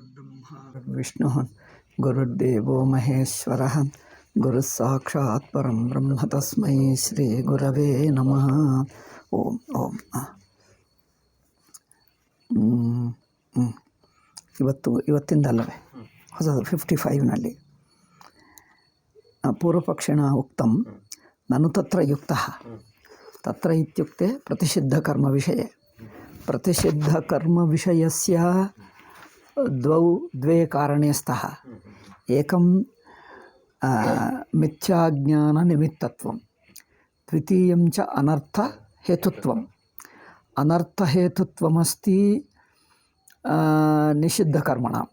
गुरुर्ब्रह्मा गुरुर्विष्णुः गुरुर्देवो महेश्वरः गुरुः साक्षात् परं ब्रह्म तस्मै श्रीगुरवे नमः. ಓಂ ಓಂ. ಇವತ್ತಿಂದಲ್ಲವೇ ಹೊಸದು 55ನಲ್ಲಿ ಪೂರ್ವಪಕ್ಷಿಣ ಉಕ್ತಂ ನನು ತತ್ರ ಯುಕ್ತಃ. ತತ್ರ ಇತ್ಯುಕ್ತೆ ಪ್ರತಿಷಿದ್ಧಕರ್ಮವಿಷಯೇ. ಪ್ರತಿಷಿದ್ಧಕರ್ಮವಿಷಯಸ್ಯ द्वे कारणे स्तः. एकं मिथ्याज्ञाननिमित्तत्वं, द्वितीयं च अनर्थहेतुत्वम्. अनर्थहेतुत्वमस्ति निषिद्धकर्मणां.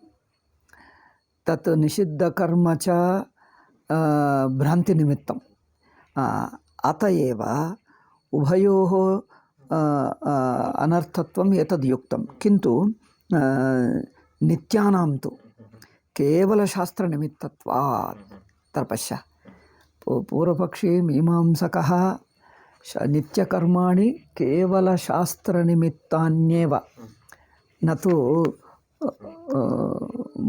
तत् निषिद्धकर्म च भ्रान्तिनिमित्तम्. अत एव उभयोः अनर्थत्वम् एतद्युक्तं. किन्तु नित्यानां तु केवलशास्त्रनिमित्तत्वात्. तर्पश्य पूर्वपक्षी मीमांसकः नित्यकर्माणि केवलशास्त्रनिमित्तान्येव न तु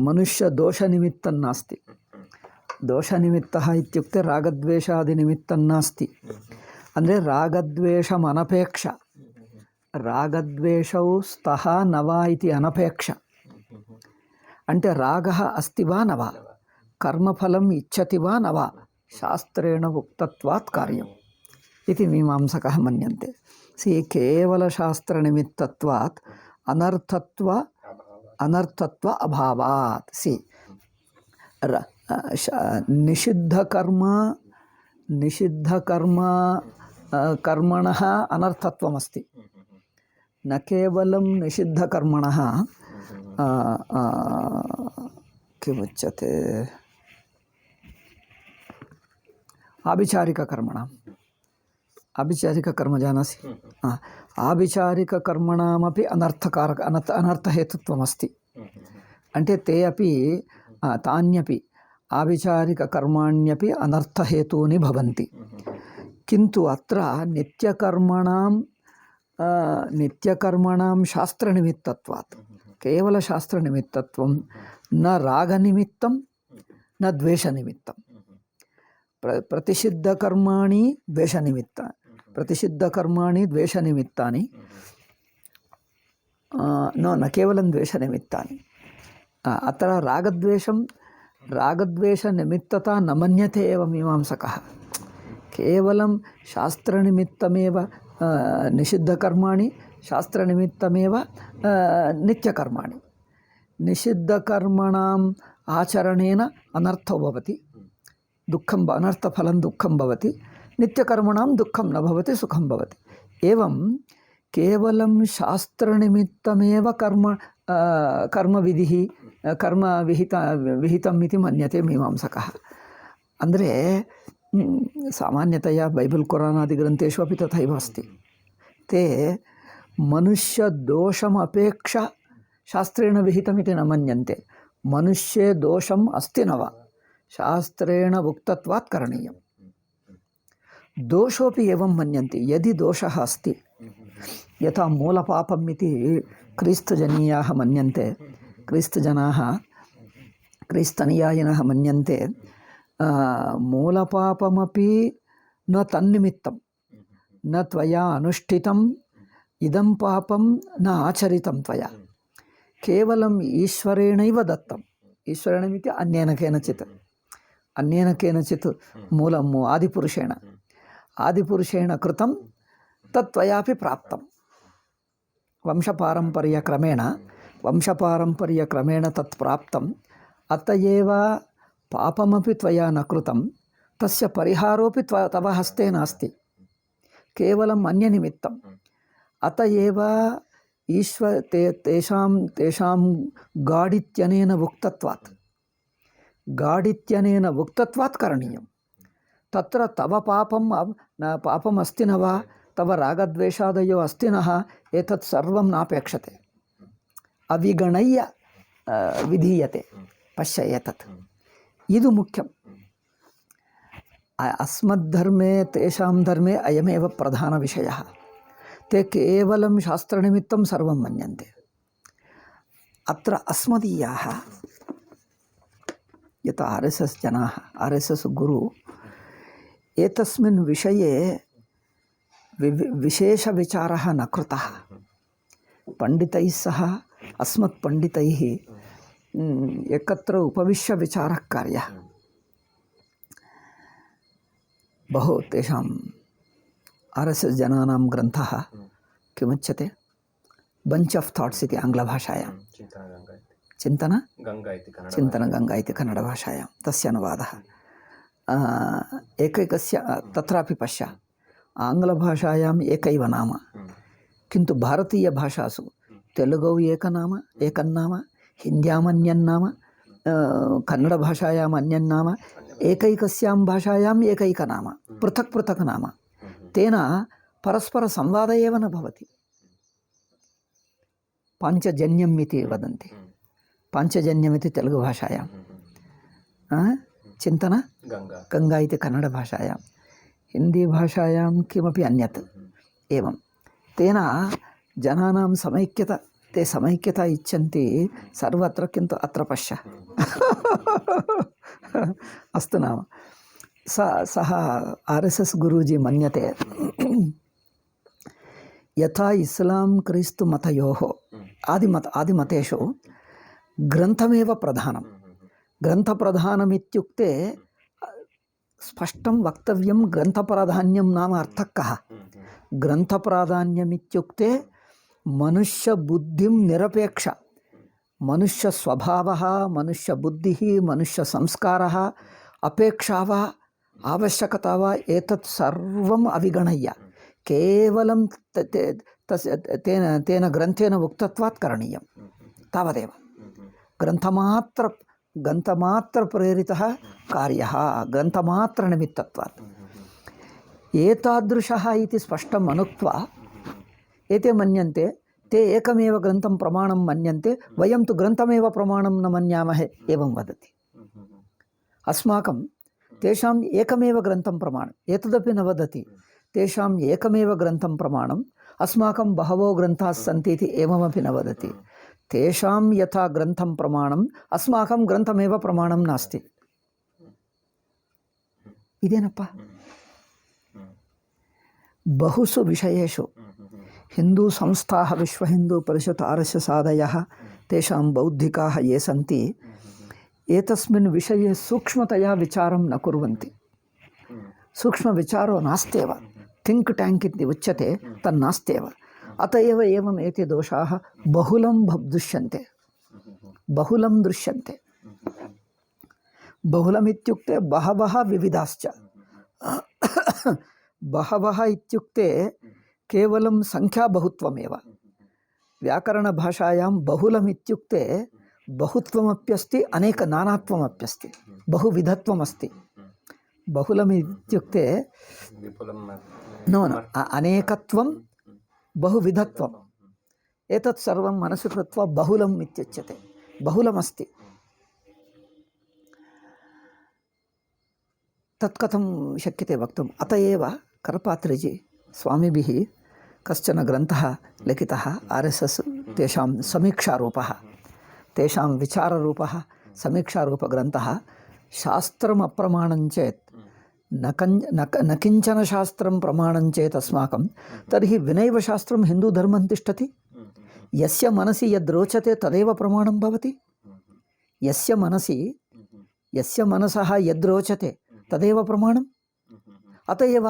मनुष्यदोषनिमित्तं नास्ति. दोषनिमित्तः इत्युक्ते रागद्वेषादिनिमित्तं नास्ति. ಅಂದರೆ ರಾಗದ್ವೇಷಮನಪೇಕ್ಷ. రాగద్వేషౌ స్తః నవా ఇతి అనపేక్ష. అంటే రాగः अस्ति वा न वा, कर्मफलं इच्छति वा न वा, शास्त्रेण उक्तत्वात् कार्यम् इति मीमांसकः मन्यन्ते. केवलशास्त्रनिमित्तत्वात् अनर्थत्व अभावात्. कर्मणः अनर्थत्वमस्ति. न केवलं निषिद्धकर्मणः किमुच्यते आभिचारिककर्मणाम्. आभिचारिककर्म जानासि? आभिचारिककर्मणामपि अनर्थहेतुत्वमस्ति. అంటే ते अपि तान्यपि आभिचारिककर्माण्यपि अनर्थहेतूनि भवन्ति. किन्तु अत्र नित्यकर्मणां शास्त्रनिमित्तत्वात्, केवलशास्त्रनिमित्तत्वं, न रागनिमित्तं न द्वेषनिमित्तं. प्रतिषिद्धकर्माणि द्वेषनिमित्तानि न केवलं द्वेषनिमित्तानि. अत्र रागद्वेषनिमित्तता न मन्यते एव मीमांसकः. केवलं शास्त्रनिमित्तमेव निषिद्धकर्माणि, शास्त्रनिमित्तमेव नित्यकर्माणि. निषिद्धकर्मणाम् आचरणेन अनर्थो भवति, दुःखं, अनर्थफलं दुःखं भवति. नित्यकर्मणां दुःखं न भवति, सुखं भवति. एवं केवलं शास्त्रनिमित्तमेव कर्मविधिः विहितम् इति मन्यते मीमांसकः. ಅಂದರೆ सामान्यतया बैबल् कुरानादिग्रन्थेषु अपि तथैव अस्ति. ते मनुष्यदोषमपेक्ष शास्त्रेण विहितमिति न मन्यन्ते. मनुष्ये दोषम् अस्ति न वा, शास्त्रेण उक्तत्वात् करणीयं. दोषोऽपि एवं मन्यन्ते. यदि दोषः अस्ति, यथा मूलपापम् इति क्रिस्तजनीयाः मन्यन्ते, क्रिस्तनुयायिनः मन्यन्ते. मूलपापमपि न तन्निमित्तं, न त्वया अनुष्ठितम् इदं पापं न आचरितं त्वया, केवलम् ईश्वरेणैव दत्तम्. ईश्वरेणमिति अन्येन केनचित् मूलम् आदिपुरुषेण कृतं तत् त्वयापि प्राप्तं. वंशपारम्पर्यक्रमेण तत् प्राप्तम्. अत एव पापमपि त्वया न कृतं, तस्य परिहारोऽपि तव हस्ते नास्ति, केवलम् अन्यनिमित्तम्. अत एव तेषां गाढित्यनेन उक्तत्वात् करणीयं. तत्र तव पापम् अस्ति न वा, तव रागद्वेषादयो अस्ति नः, एतत् सर्वं नापेक्षते, अविगणय्य विधीयते. पश्य, एतत् ಇದು ಮುಖ್ಯಂ. अस्मद्धर्मे तेषां धर्मे अयमेव प्रधानविषयः. ते केवलं शास्त्रनिमित्तं सर्वं मन्यन्ते. अत्र अस्मदीयाः यथा RSS जनाः RSS गुरु एतस्मिन् विषये विशेषविचारः न कृतः। पण्डितैः सह अस्मत्पण्डितैः एकत्र उपविश्य विचारः कार्यः। बहु तेषां RSS जनानां ग्रन्थः किमुच्यते, बञ्च् आफ् थाट्स् इति आङ्ग्लभाषायां, चिन्तनगङ्गा इति कन्नडभाषायां तस्य अनुवादः। एकैकस्य तत्रापि पश्य, आङ्ग्लभाषायाम् एकैव नाम, किन्तु भारतीयभाषासु तेलुगौ एकनाम एकन्नाम, हिन्द्यामन्यन्नाम, कन्नडभाषायाम् अन्यन्नाम, एकैकस्यां भाषायाम् एकैकनाम, पृथक् पृथक् नाम। तेन परस्परसंवादः एव न भवति। पाञ्चजन्यम् इति वदन्ति, पाञ्चजन्यमिति तेलुगुभाषायां, चिन्तनगङ्गा इति कन्नडभाषायां, हिन्दीभाषायां किमपि अन्यत्। एवं तेन जनानां समैक्यता, ते समैक्यता इच्छन्ति सर्वत्र, किन्तु अत्र पश्य अस्तु नाम सः RSS गुरूजी मन्यते यथा इस्लां क्रिस्तु मतयोः आदिमतेषु ग्रन्थमेव प्रधानं। ग्रन्थप्रधानमित्युक्ते स्पष्टं वक्तव्यं, ग्रन्थप्राधान्यं नाम अर्थः कः? ग्रन्थप्राधान्यमित्युक्ते मनुष्यबुद्धिं निरपेक्ष, मनुष्यस्वभावः, मनुष्यबुद्धिः, मनुष्यसंस्कारः, अपेक्षा वा आवश्यकता वा एतत् सर्वम् अविगणय्य केवलं तेन ग्रन्थेन उक्तत्वात् करणीयं, तावदेव। ग्रन्थमात्रप्रेरितः कार्यः, ग्रन्थमात्रनिमित्तत्वात्। एतादृशः इति स्पष्टम् अनुक्त्वा एते मन्यन्ते, ते एकमेव ग्रन्थं प्रमाणं मन्यन्ते, वयं तु ग्रन्थमेव प्रमाणं न मन्यामहे, एवं वदति। अस्माकं तेषाम् एकमेव ग्रन्थं प्रमाणम्, एतदपि न वदति, तेषाम् एकमेव ग्रन्थं प्रमाणम्, अस्माकं बहवो ग्रन्थाः सन्ति इति एवमपि न वदति। तेषां यथा ग्रन्थं प्रमाणम्, अस्माकं ग्रन्थमेव प्रमाणं नास्ति। इदेनप्ಪ बहुषु विषयेषु हिंदू संस्थाः, विश्वहिन्दूपरिषत्, RSS आदयः, तेषां बौद्धिकाः ये सन्ति, एतस्मिन् विषये सूक्ष्मतया विचारं न कुर्वन्ति। सूक्ष्मविचारो नास्त्येव, थिङ्क् ट्याङ्क् इति उच्यते, तन्नास्त्येव। अत एव एवम् एते दोषाः बहुलं दृश्यन्ते, बहुलं दृश्यन्ते। बहुलमित्युक्ते बहवः विविधाश्च। बहवः इत्युक्ते केवलं संख्याबहुत्वमेव। व्याकरणभाषायां बहुलमित्युक्ते बहुत्वमप्यस्ति, अनेक नानात्वमप्यस्ति, बहुविधत्वमस्ति। बहुलमित्युक्ते नो अनेकत्वं, बहुविधत्वम्, एतत् सर्वं मनसि कृत्वा बहुलम् इत्युच्यते। बहुलमस्ति, तत् कथं शक्यते वक्तुम्? अत एव करपात्रिजी स्वामिभिः कश्चन ग्रन्थः लिखितः, RSS तेषां समीक्षारूपः, तेषां विचाररूपः समीक्षारूपग्रन्थः। शास्त्रम् अप्रमाणं चेत् न किञ्चन शास्त्रं प्रमाणं चेत् अस्माकं, तर्हि विनैव शास्त्रं हिन्दूधर्मं तिष्ठति। यस्य मनसि यद् रोचते तदेव प्रमाणं भवति। यस्य मनसः यद् रोचते तदेव प्रमाणम्। अत एव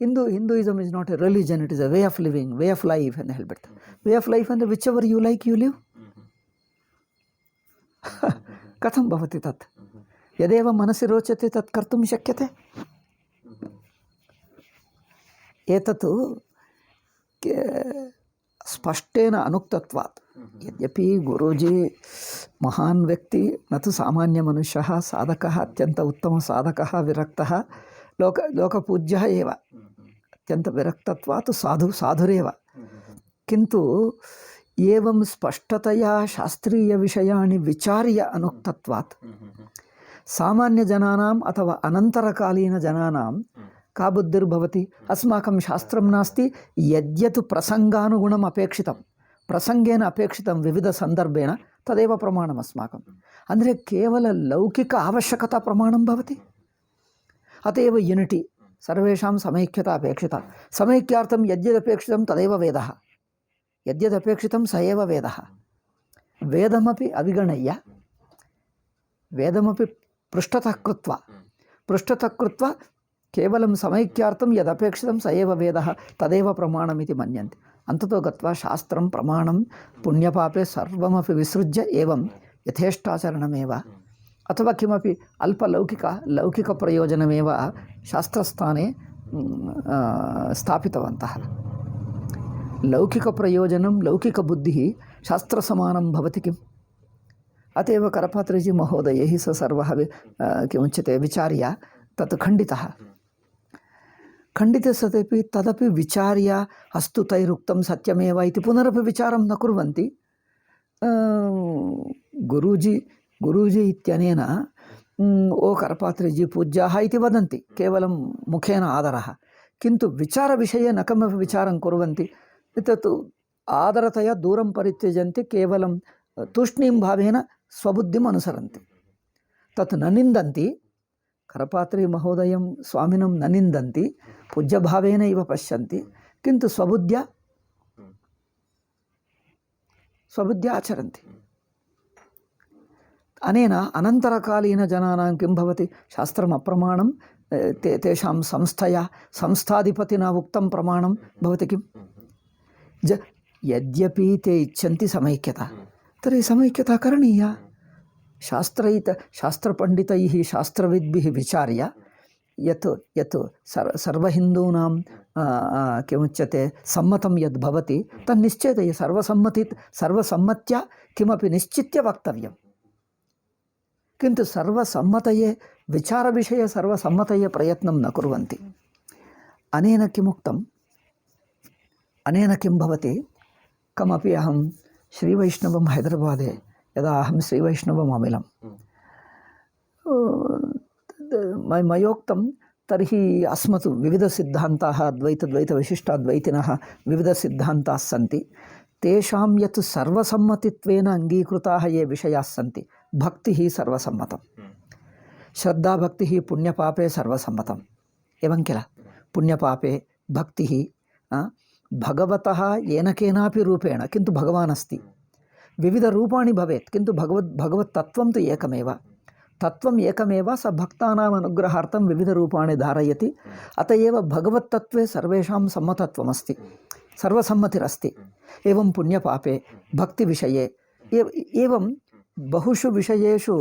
Hinduism is not a religion, it is a way of living, way of life ಅಂತ ಹೇಳ್ಬಿಡ್ತಾರೆ. ವೇ ಆಫ್ ಲೈಫ್ ಅಂದರೆ whichever you like you live. कथं भवति तत्? यदेव मनसि रोचते तत् कर्तुं शक्यते। एतत् स्पष्टेन अनुक्तत्वात्। यद्यपि गुरूजी महान् व्यक्ति, न तु सामान्यमनुष्यः, साधकः, अत्यन्त उत्तमसाधकः, विरक्तः, लोकपूज्यः एव, अत्यन्तविरक्तत्वात् साधुरेव। किन्तु एवं स्पष्टतया शास्त्रीयविषयाणि विचार्य अनुक्तत्वात् सामान्यजनानाम् अथवा अनन्तरकालीनजनानां का बुद्धिर्भवति? अस्माकं शास्त्रं नास्ति, यद्यत् प्रसङ्गानुगुणम् अपेक्षितं, प्रसङ्गेन अपेक्षितं, विविधसन्दर्भेण तदेव प्रमाणम् अस्माकम् ಅಂದರೆ ಕೇವಲ ಲೌಕಿಕ ಅವಶ್ಯಕತಾ ಪ್ರಮಾಣಂ ಭವತಿ अत एव यूनिटी सर्वेषां समैक्यता अपेक्षिता समैक्यार्थं यद्यदपेक्षितं तदेव वेदः यद्यदपेक्षितं स एव वेदः वेदमपि अविगणय्य वेदमपि पृष्ठतः कृत्वा केवलं समैक्यार्थं यदपेक्षितं स एव वेदः तदेव प्रमाणमिति मन्यन्ते अन्ततो गत्वा शास्त्रं प्रमाणं पुण्यपापे सर्वमपि विसृज्य एवं यथेष्टाचरणमेव अथवा किमपि लौकिकप्रयोजनमेव शास्त्रस्थाने स्थापितवन्तः लौकिकप्रयोजनं लौकिकबुद्धिः शास्त्रसमानं भवति किम् अत एव करपात्रीजी महोदयैः स सर्वः किमुच्यते विचार्य तत् खण्डिते सत्यपि तदपि विचार्य अस्तु तैरुक्तं सत्यमेव इति पुनरपि विचारं न कुर्वन्ति गुरूजी इत्यनेन ओ करपात्रीजी पूज्याः इति वदन्ति केवलं मुखेन आदरः किन्तु विचारविषये न कमपि विचारं कुर्वन्ति तत् आदरतया दूरं परित्यजन्ति केवलं तूष्णीं भावेन स्वबुद्धिम् अनुसरन्ति तत् न निन्दन्ति करपात्री महोदयं स्वामिनं न निन्दन्ति पूज्यभावेन इव पश्यन्ति किन्तु स्वबुद्ध्या आचरन्ति अनेन अनन्तरकालीनजनानां किं भवति शास्त्रम् अप्रमाणं तेषां संस्थाधिपतिना उक्तं प्रमाणं भवति किं यद्यपि ते इच्छन्ति समैक्यता तर्हि समैक्यता करणीया शास्त्रपण्डितैः शास्त्रविद्भिः विचार्य यत् सर्वहिन्दूनां किमुच्यते सम्मतं यद् भवति तन्निश्चेतय सर्वसम्मत्या किमपि निश्चित्य वक्तव्यम् किन्तु सर्वसम्मतये विचारविषये सर्वसम्मतये प्रयत्नं न कुर्वन्ति अनेन किमुक्तम् अनेन किं भवति कमपि अहं श्रीवैष्णवं हैदराबादे यदा अहं श्रीवैष्णवम् अमिलं मयोक्तं तर्हि अस्मत् विविधसिद्धान्ताः अद्वैतविशिष्टाद्वैतिनः विविधसिद्धान्ताः सन्ति तेषां यत् सर्वसम्मतित्वेन अङ्गीकृताः ये विषयाः सन्ति भक्तिः सर्वसम्मतं श्रद्धाभक्तिः पुण्यपापे सर्वसम्मतम् एवं किल पुण्यपापे भक्तिः भगवतः येन केनापि रूपेण किन्तु भगवान् अस्ति विविधरूपाणि भवेत् किन्तु भगवत्तत्त्वं तु एकमेव तत्त्वम् एकमेव स भक्तानाम् अनुग्रहार्थं विविधरूपाणि धारयति अत एव भगवत्तत्त्वे सर्वेषां सम्मतत्वमस्ति सर्वसम्मतिरस्ति एवं पुण्यपापे भक्तिविषये एवं बहुषु विषयेषु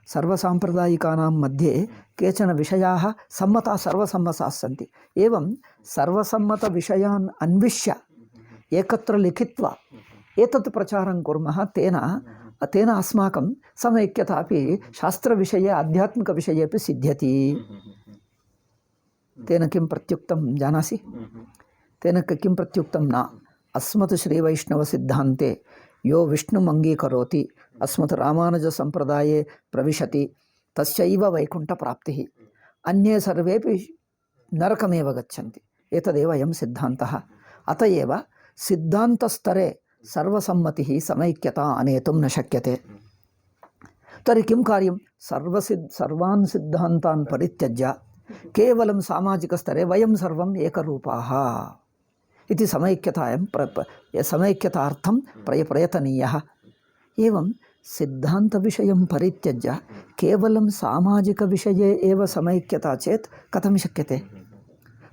सर्वसाम्प्रदायिकानां मध्ये केचन विषयाः सम्मताः सर्वसम्मताः सन्ति एवं सर्वसम्मतविषयान् अन्विष्य एकत्र लिखित्वा एतत् प्रचारं कुर्मः तेन अस्माकं समैक्यता अपि शास्त्रविषये आध्यात्मिकविषये अपि सिद्ध्यति तेन किं प्रत्युक्तं जानासि तेन किं प्रत्युक्तं न अस्मत् श्रीवैष्णवसिद्धान्ते यो विष्णुम् अङ्गीकरोति अस्मत् रामानुजसम्प्रदाये प्रविशति तस्यैव वैकुण्ठप्राप्तिः अन्ये सर्वेपि नरकमेव गच्छन्ति एतदेव अयं सिद्धान्तः अत एव सिद्धान्तस्तरे सर्वसम्मतिः समैक्यता आनेतुं न शक्यते तर्हि किं कार्यं सर्वान् सिद्धान्तान् परित्यज्य केवलं सामाजिकस्तरे वयं सर्वम् एकरूपाः इति समैक्यतार्थं प्रयतनीयः एवं सिद्धान्तविषयं परित्यज्य केवलं सामाजिकविषये एव समैक्यता चेत् कथं शक्यते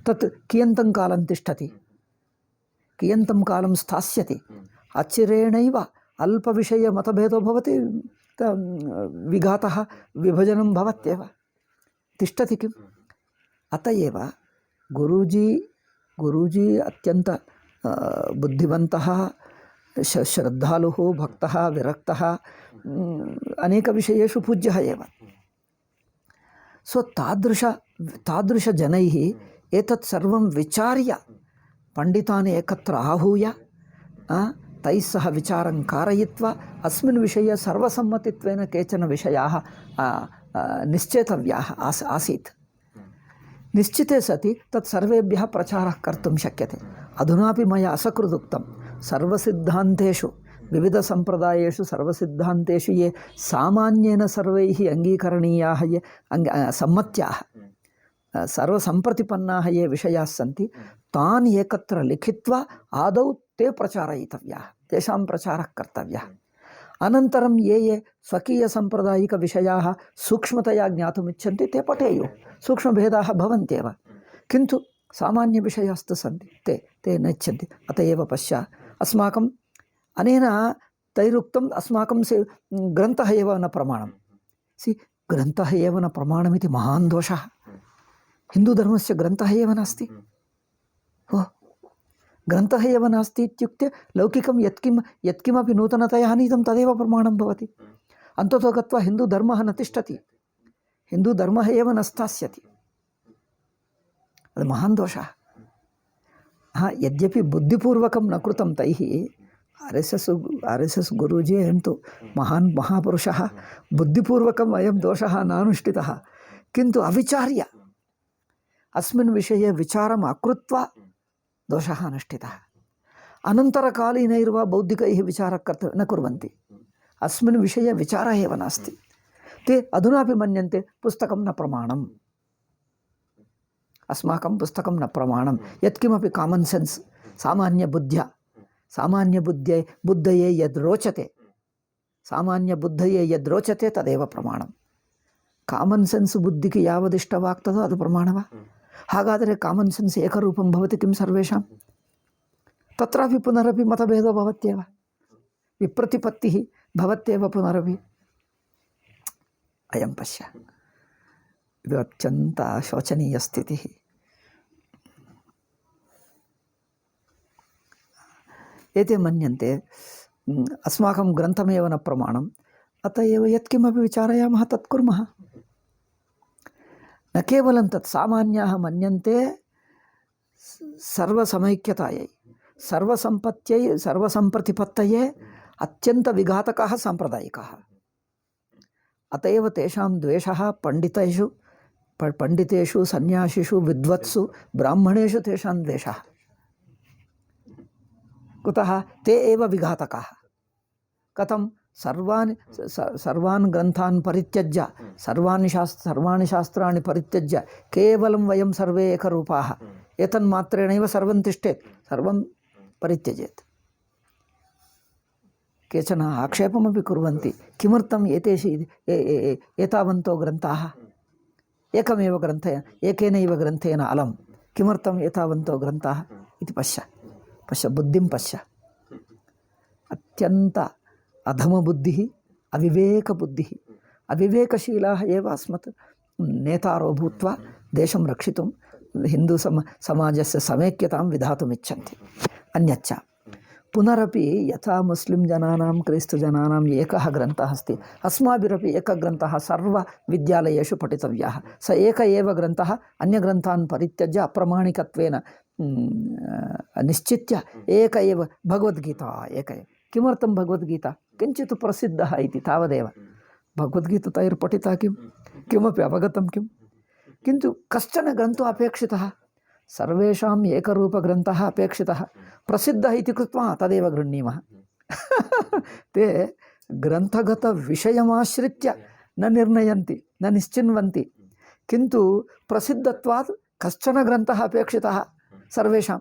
तत् कियन्तं कालं तिष्ठति कियन्तं कालं स्थास्यति अचिरेणैव अल्पविषये मतभेदो भवति विघातः विभजनं भवत्येव तिष्ठति किम् अत एव गुरूजी अत्यन्त बुद्धिवन्तः श्रद्धालुः भक्तः विरक्तः अनेकविषयेषु पूज्यः एव सो तादृशजनैः एतत् सर्वं विचार्य पण्डितान् एकत्र आहूय तैः सह विचारं कारयित्वा अस्मिन् विषये सर्वसम्मतित्वेन केचन विषयाः निश्चेतव्याः आसीत् निश्चिते सति तत् सर्वेभ्यः प्रचारः कर्तुं शक्यते अधुनापि मया असकृदुक्तं सर्वसिद्धान्तेषु विविधसम्प्रदायेषु सर्वसिद्धान्तेषु ये सामान्येन सर्वैः अङ्गीकरणीयाः ये सम्मत्याः सर्वसम्प्रतिपन्नाः ये विषयाः सन्ति तान् एकत्र लिखित्वा आदौ ते प्रचारयितव्याः, तेषां प्रचारः कर्तव्यः। अनन्तरं ये ये स्वकीयसाम्प्रदायिकविषयाः सूक्ष्मतया ज्ञातुमिच्छन्ति ते पठेयुः। सूक्ष्मभेदाः भवन्त्येव, किन्तु सामान्यविषयास्तु सन्ति, ते न इच्छन्ति। अत एव पश्य, अस्माकम् अनेन तैरुक्तम् अस्माकं ग्रन्थः एव न प्रमाणं। ग्रन्थः एव न प्रमाणमिति महान् दोषः। हिन्दूधर्मस्य ग्रन्थः एव नास्ति। ग्रन्थः एव नास्ति इत्युक्ते लौकिकं यत्किमपि नूतनतया नीतं तदेव प्रमाणं भवति। अन्ततो गत्वा हिन्दूधर्मः न तिष्ठति, हिन्दूधर्मः एव न स्थास्यति। ಅದು महान् दोषः। यद्यपि बुद्धिपूर्वकं न कृतं तैः, RSS गुरूजी अयं तु महान् महापुरुषः, बुद्धिपूर्वकम् अयं दोषः नानुष्ठितः, किन्तु अविचार्य अस्मिन् विषये विचारम् अकृत्वा दोषः अनुष्ठितः। अनन्तरकालीनैर्वा बौद्धिकैः विचारः न कुर्वन्ति, अस्मिन् विषये विचारः एव नास्ति। ते अधुनापि मन्यन्ते पुस्तकं न प्रमाणम्, अस्माकं पुस्तकं न प्रमाणं। यत्किमपि कामन् सेन्स् सामान्यबुद्धये यद् रोचते, सामान्यबुद्धये यद् रोचते तदेव प्रमाणं। ಕಾಮನ್ ಸೆನ್ಸ್ ಬುದ್ಧಿಗೆ ಯಾವದಿಷ್ಟವಾಗ್ತದೋ ಅದು ಪ್ರಮಾಣವ? ಹಾಗಾದರೆ ಕಾಮನ್ ಸೆನ್ಸ್ ಏಕರೂಪಂ ಭವತಿ ಕಿಂ ಸರ್ವೇಷಾಂ? ತತ್ರಾಪಿ ಪುನರಪಿ ಮತಭೇದೋ ಭವತ್ಯೇವ, ವಿಪ್ರತಿಪತ್ತಿ ಭವತ್ಯೇವ ಪುನರಪಿ. ಅಯಂ ಪಶ್ಯ, ಇದು ಅತ್ಯಂತ ಶೋಚನೀಯ ಸ್ಥಿತಿ. ಏತೆ ಮನ್ಯಂತೆ अस्माकं ग्रन्थमेव न प्रमाणम्, अत एव यत्किमपि विचारयामः तत् कुर्मः. न केवलं तत्, सामान्याः मन्यन्ते सर्वसमैक्यतायै, सर्वसम्पत्त्यै, सर्वसम्प्रतिपत्तये अत्यन्तविघातकाः साम्प्रदायिकाः. अत एव तेषां द्वेषः पण्डितेषु, सन्यासिषु, विद्वत्सु, ब्राह्मणेषु तेषां द्वेषः. कुतः? ते एव विघातकाः. कथं? सर्वान् ग्रन्थान् परित्यज्य, सर्वाणि शास्त्राणि परित्यज्य केवलं वयं सर्वे एकरूपाः, एतन्मात्रेणैव सर्वं तिष्ठेत्, सर्वं परित्यजेत्. केचन आक्षेपमपि कुर्वन्ति, किमर्थम् एतावन्तो ग्रन्थाः, एकेनैव ग्रन्थेन अलं, किमर्थम् एतावन्तो ग्रन्थाः इति पश्य, बुद्धिं पश्य. अत्यन्त अधमबुद्धिः, अविवेकबुद्धिः, अविवेकशीलाः एव अस्मत् नेतारो भूत्वा देशं रक्षितुं, हिन्दू समाजस्य समेक्यतां विधातुमिच्छन्ति. अन्यच्च पुनरपि यथा मुस्लिं जनानां, क्रिस्तजनानाम् एकः ग्रन्थः अस्ति, अस्माभिरपि एकः ग्रन्थः सर्वविद्यालयेषु पठितव्यः. स एक एव ग्रन्थः अन्यग्रन्थान् परित्यज्य अप्रामाणिकत्वेन निश्चित्य एक एव भगवद्गीता एक एव. किमर्थं भगवद्गीता? किञ्चित् प्रसिद्धः इति, तावदेव. भगवद्गीता तैर्पठिता किमपि अवगतं किं? किन्तु कश्चन ग्रन्थो अपेक्षितः, सर्वेषाम् एकरूपग्रन्थः अपेक्षितः, प्रसिद्धः इति कृत्वा तदेव गृह्णीमः. ते ग्रन्थगतविषयमाश्रित्य न निर्णयन्ति, न निश्चिन्वन्ति, किन्तु प्रसिद्धत्वात् कश्चन ग्रन्थः अपेक्षितः सर्वेषां.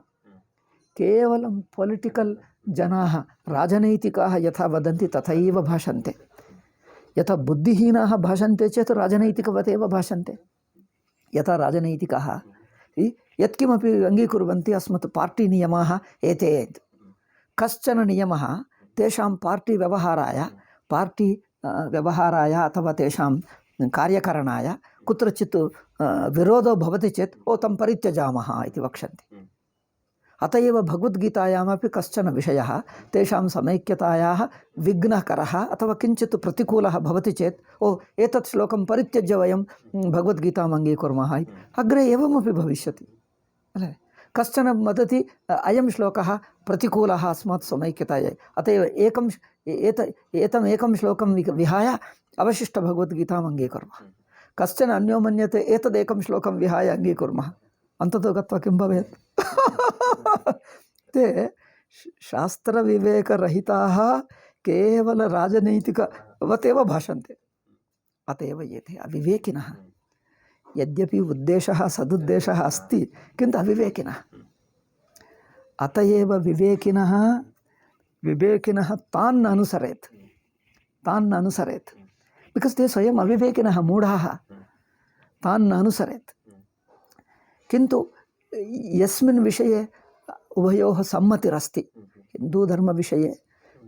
केवलं पॉलिटिकल जनाः, राजनैतिकाः यथा वदन्ति तथैव भाषन्ते. यथा बुद्धिहीनाः भाषन्ते चेत् राजनैतिकवत् एव भाषन्ते. यथा राजनैतिकाः यत्किमपि अङ्गीकुर्वन्ति, अस्मत् पार्टी नियमाः एते, कश्चन नियमः तेषां पार्टी व्यवहाराय अथवा तेषां कार्यकरणाय कुत्रचित् विरोधो भवति चेत् तं परित्यजामः इति वक्ष्यन्ति. अत एव भगवद्गीतायामपि कश्चन विषयः तेषां समैक्यतायाः विघ्नकरः अथवा किञ्चित् प्रतिकूलः भवति चेत् एतत् श्लोकं परित्यज्य वयं भगवद्गीताम् अङ्गीकुर्मः इति. अग्रे एवमपि भविष्यति. कश्चन वदति अयं श्लोकः प्रतिकूलः अस्मात् समैक्यतायै, अत एव एकं श्लोकं विहाय अवशिष्टभगवद्गीताम् अङ्गीकुर्मः. कश्चन अन्यो मन्यते एतदेकं श्लोकं विहाय अङ्गीकुर्मः. अन्ततो गत्वा किं भवेत्? ते शास्त्रविवेकरहिताः केवल राजनैतिकवतेव भाषन्ते, अत एव एते अविवेकिनः। यद्यपि उद्देशः सदुद्देशः अस्ति, किन्तु अविवेकिनः। अत एव विवेकिनः तान् न अनुसरेत्, बिकास् ते स्वयम् अविवेकिनः, मूढाः, तान् न अनुसरेत्। किन्तु यस्मिन् विषये उभयोः सम्मतिरस्ति, हिन्दूधर्मविषये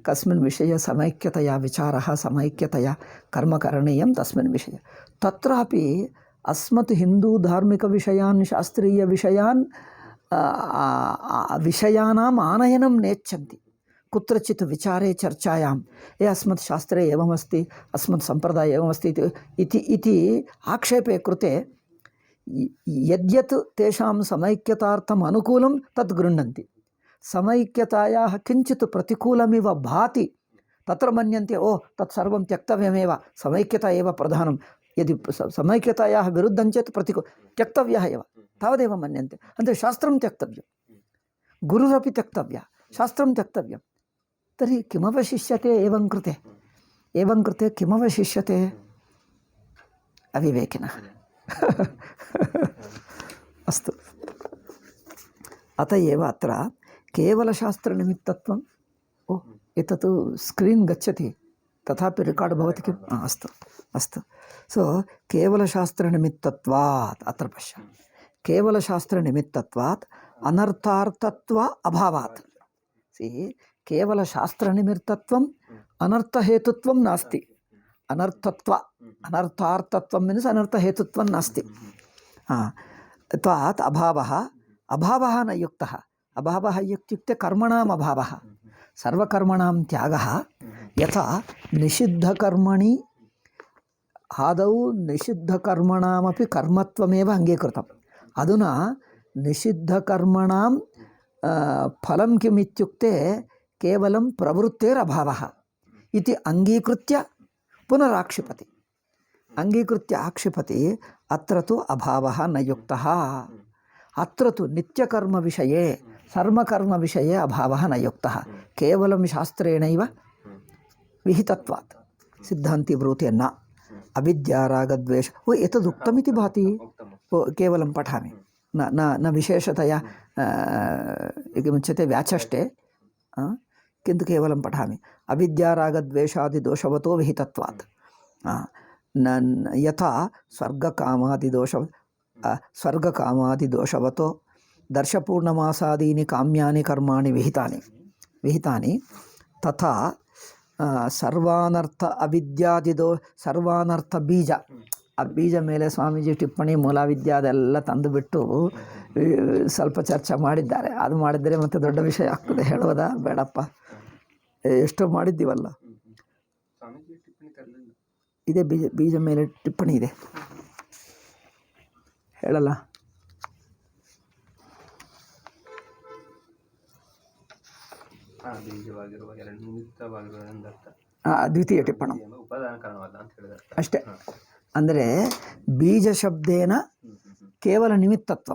कस्मिन् विषये समैक्यतया विचारः, समैक्यतया कर्म करणीयं, तस्मिन् विषये तत्रापि अस्मत् हिन्दूधार्मिकविषयान्, शास्त्रीयविषयान् विषयानाम् आनयनं नेच्छन्ति। कुत्रचित् विचारे चर्चायां अस्मत् शास्त्रे एवमस्ति, अस्मत् सम्प्रदाये एवमस्ति इति आक्षेपे कृते यद्यत् तेषां समैक्यतार्थम् अनुकूलं तत् गृह्णन्ति। समैक्यतायाः किञ्चित् प्रतिकूलमिव भाति, तत्र मन्यन्ते ओ तत्सर्वं त्यक्तव्यमेव, समैक्यता एव प्रधानं, यदि समैक्यतायाः विरुद्धं चेत् त्यक्तव्यः एव, तावदेव मन्यन्ते। अन्ते शास्त्रं त्यक्तव्यं, गुरुरपि त्यक्तव्यः, शास्त्रं त्यक्तव्यं। तर्हि किमवशिष्यते एवं कृते किमवशिष्यते? अविवेकिनः। अस्तु, अत एव अत्र केवलशास्त्रनिमित्तत्वं, ओ एतत् स्क्रीन् गच्छति, तथापि रेकार्ड् भवति किम्? अस्तु। सो केवलशास्त्रनिमित्तत्वात्, अत्र पश्य, केवलशास्त्रनिमित्तत्वात् अनर्थार्थत्व अभावात्। केवलशास्त्रनिमित्तत्वम् अनर्थहेतुत्वं नास्ति। अनर्थार्थत्वं मीन्स् अनर्थहेतुत्वं नास्ति। त्वात् अभावः न युक्तः। अभावः इत्युक्ते कर्मणाम् अभावः, सर्वकर्मणां त्यागः। यथा निषिद्धकर्मणि आदौ निषिद्धकर्मणामपि कर्मत्वमेव अङ्गीकृतम्। अधुना निषिद्धकर्मणां फलं किम् इत्युक्ते केवलं प्रवृत्तेरभावः इति अङ्गीकृत्य पुनराक्षिपति, अत्र तु अभावः न युक्तः। अत्र तु नित्यकर्मविषये, सर्वकर्मविषये अभावः न युक्तः, केवलं शास्त्रेणैव विहितत्वात्। सिद्धान्ति ब्रूते न अविद्यारागद्वेष। ओ एतदुक्तमिति भाति, केवलं पठामि, न विशेषतया किमुच्यते व्याचष्टे, किन्तु केवलं पठामि। अविद्यारागद्वेषादिदोषवतो विहितत्वात्। यथा स्वर्गकामादिदोषवतो दर्शपूर्णमासादीनि काम्यानि कर्माणि विहितानि तथा सर्वानर्थ सर्वानर्थ ಬೀಜ, ಆ ಬೀಜ ಮೇಲೆ ಸ್ವಾಮೀಜಿ ಟಿಪ್ಪಣಿ ಮೂಲವಿದ್ಯೆ ಅದೆಲ್ಲ ತಂದುಬಿಟ್ಟು ಸ್ವಲ್ಪ ಚರ್ಚೆ ಮಾಡಿದ್ದಾರೆ. ಅದು ಮಾಡಿದರೆ ಮತ್ತೆ ದೊಡ್ಡ ವಿಷಯ ಆಗ್ತದೆ, ಹೇಳೋದಾ ಬೇಡಪ್ಪ, ಎಷ್ಟೋ ಮಾಡಿದ್ದೀವಲ್ಲ. ಇದೆ ಬೀಜ ಮೇಲೆ ಟಿಪ್ಪಣಿ ಇದೆ, ಹೇಳಲ್ಲ. ದ್ವಿತೀಯ ಟಿಪ್ಪಣ ಅಷ್ಟೇ. ಅಂದರೆ ಬೀಜ ಶಬ್ದೇನ ಕೇವಲ ನಿಮಿತ್ತತ್ವ,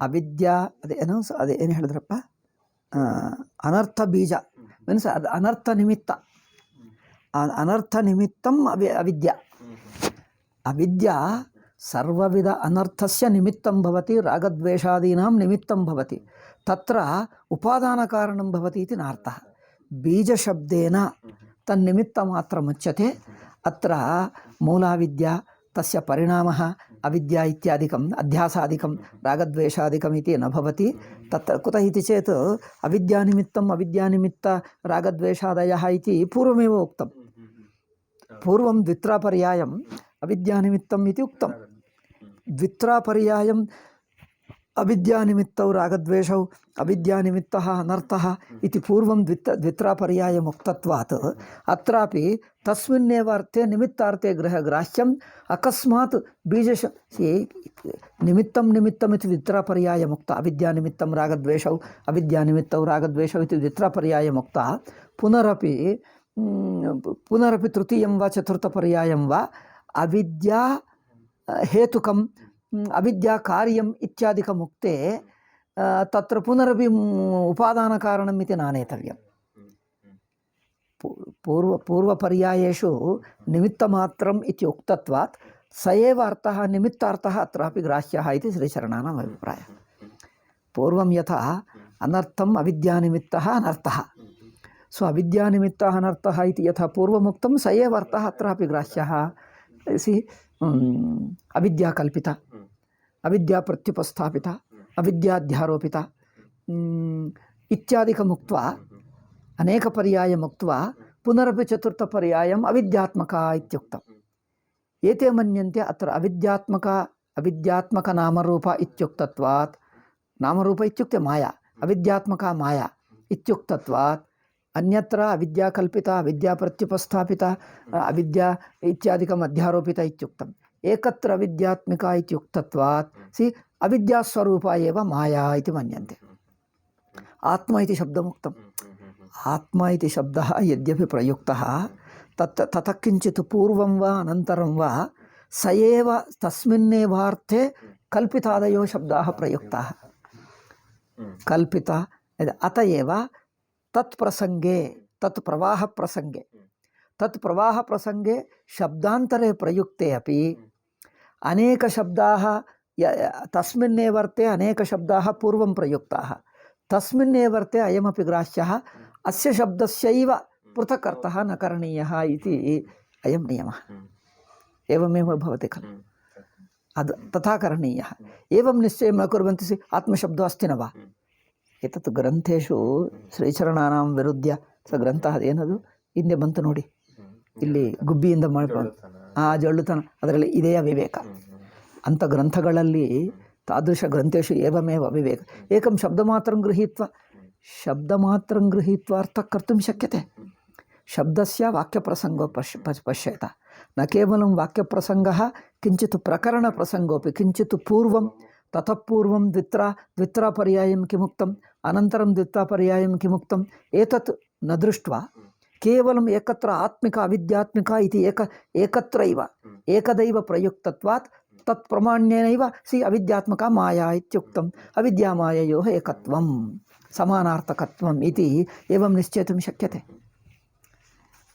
ಅವಿದ್ಯಾ ಅದೇನು ಹೇಳಿದ್ರಪ್ಪ, ಅನರ್ಥ ಬೀಜ ಮೀನ್ಸ್ ಅದು ಅನರ್ಥ ನಿಮಿತ್ತ. ಅನರ್ಥ ನಿಮಿತ್ತಂ ಅವಿದ್ಯಾ ಸರ್ವವಿಧ ಅನರ್ಥಸ್ಯ ನಿಮಿತ್ತಂ ಭವತಿ, ರಾಗದ್ವೇಷಾದೀನಾಂ ನಿಮಿತ್ತಂ ಭವತಿ, ತತ್ರ ಉಪಾದಾನ ಕಾರಣಂ ಭವತಿ ಇತಿ ನಾರ್ಥಃ. ಬೀಜಶಬ್ದೇನ ತನ್ನಿಮಿತ್ತ ಮಾತ್ರ ಮುಚ್ಯತೆ. ಅತ್ರ ಮೂಲಾವಿದ್ಯಾ ತಸ್ಯ ಪರಿಣಾಮಃ ಅವಿದ್ಯಾ ಇತ್ಯಾದಿಕಂ ಅಧ್ಯಾಸಾದಿಕಂ ರಾಗದ್ವೇಷಾದಿಕಂ ಇತಿ ನ ಭವತಿ. ತತ್ರ ಕುತಃ ಇತಿ ಚೇತ್ ಅವಿದ್ಯಾನಿಮಿತ್ತ ರಾಗದ್ವೇಷಾದಯಃ ಇತಿ ಪೂರ್ವಮೇವ ಉಕ್ತಂ. पूर्वं द्वित्रापर्यायम् अविद्यानिमित्तम् इति उक्तं. द्वित्रापर्यायम् अविद्यानिमित्तौ रागद्वेषौ अविद्यानिमित्तः अनर्थः इति पूर्वं द्वित्रापर्यायम् उक्तत्वात् अत्रापि तस्मिन्नेव अर्थे निमित्तार्थे ग्राह्यम्. अकस्मात् बीजश निमित्तम् इति द्वित्रापर्यायम् उक्ता. अविद्यानिमित्तं रागद्वेषौ अविद्यानिमित्तौ रागद्वेषौ इति द्वित्रापर्यायम् उक्ता. पुनरपि तृतीयं वा चतुर्थपर्यायं वा अविद्या हेतुकम् अविद्या कार्यम् इत्यादिकम् उक्ते तत्र पुनरपि उपादानकारणम् इति नानेतव्यं। पूर्वपर्यायेषु निमित्तमात्रम् इति उक्तत्वात् स एव अर्थः निमित्तार्थः अत्रापि ग्राह्यः इति श्रीचरणानाम् अभिप्रायः। पूर्वं यथा अनर्थम् अविद्यानिमित्तः अनर्थः, सो अविद्यानिमित्तः अनर्थः इति यथा पूर्वमुक्तं स एव अर्थः अत्रापि ग्राह्यः। अविद्याकल्पिता, अविद्याप्रत्युपस्थापिता, अविद्याध्यारोपिता इत्यादिकमुक्त्वा अनेकपर्यायमुक्त्वा पुनरपि चतुर्थपर्यायम् अविद्यात्मका इत्युक्तम्। एते मन्यन्ते अत्र अविद्यात्मकनामरूप इत्युक्तत्वात्, नामरूप इत्युक्ते माया, अविद्यात्मका माया इत्युक्तत्वात् अन्यत्र अविद्याकल्पिता, अविद्याप्रत्युपस्थापिता, अविद्या इत्यादिकम् अध्यारोपिता इत्युक्तम्। एकत्र अविद्यात्मिका इत्युक्तत्वात् अविद्यास्वरूपा एव माया इति मन्यन्ते। आत्मा इति शब्दमुक्तम्। आत्मा इति शब्दः यद्यपि प्रयुक्तः ततः किञ्चित् पूर्वं वा अनन्तरं वा स एव तस्मिन्नेवार्थे कल्पितादयो शब्दाः प्रयुक्ताः। कल्पिता अत एव तत्प्रसङ्गे, तत्प्रवाहप्रसङ्गे शब्दान्तरे प्रयुक्ते अपि अनेकशब्दाः तस्मिन्नेवर्ते अनेकशब्दाः पूर्वं प्रयुक्ताः, तस्मिन्नेवर्ते अयमपि ग्राह्यः, अस्य शब्दस्यैव पृथक् अर्थः न करणीयः इति अयं नियमः। एवमेव भवति खलु, तथा करणीयः। एवं निश्चयं न कुर्वन्ति आत्मशब्दो अस्ति न वा? एतत् ग्रन्थेषु ಶ್ರೀಚರಣಾನಾಂ ವಿರುದ್ಧ ಸ ಗ್ರಂಥः ಏನದು ಹಿಂದೆ ಬಂತು ನೋಡಿ, ಇಲ್ಲಿ ಗುಬ್ಬಿಯಿಂದ ಮಾಡ್ಕೊಂಡು ಜೊಳ್ಳುತನ, ಅದರಲ್ಲಿ ಇದೆಯಾ ವಿವೇಕ? ಅಂಥ ಗ್ರಂಥಗಳಲ್ಲಿ ತಾದೃಶ ಗ್ರಂಥೇಶು ಏವಮೇವ ವಿವೇಕ ಏಕಂ ಶಬ್ದಮಾತ್ರಂ ಗೃಹೀತ್ವ ಅರ್ಥಃ ಕರ್ತುಂ ಶಕ್ಯತೆ। ಶಬ್ದಸ್ಯ ವಾಕ್ಯಪ್ರಸಂಗೋ ಪಶ್ಯೇತ, ನ ಕೇವಲಂ ವಾಕ್ಯಪ್ರಸಂಗಃ ಕಿಂಚಿತ್ ಪ್ರಕರಣಪ್ರಸಂಗೋಪಿ ಕಿಂಚಿತ್ ಪೂರ್ವಂ ततः पूर्वं द्वित्रापर्यायं किमुक्तम् अनन्तरं द्वित्रापर्यायं किमुक्तम् एतत् न दृष्ट्वा केवलम् एकत्र आत्मिका अविद्यात्मिका इति एकत्रैव एकदैव प्रयुक्तत्वात् तत्प्रमाण्येनैव अविद्यात्मका माया इत्युक्तम्। अविद्यामाययोः एकत्वं समानार्थकत्वम् इति एवं निश्चेतुं शक्यते।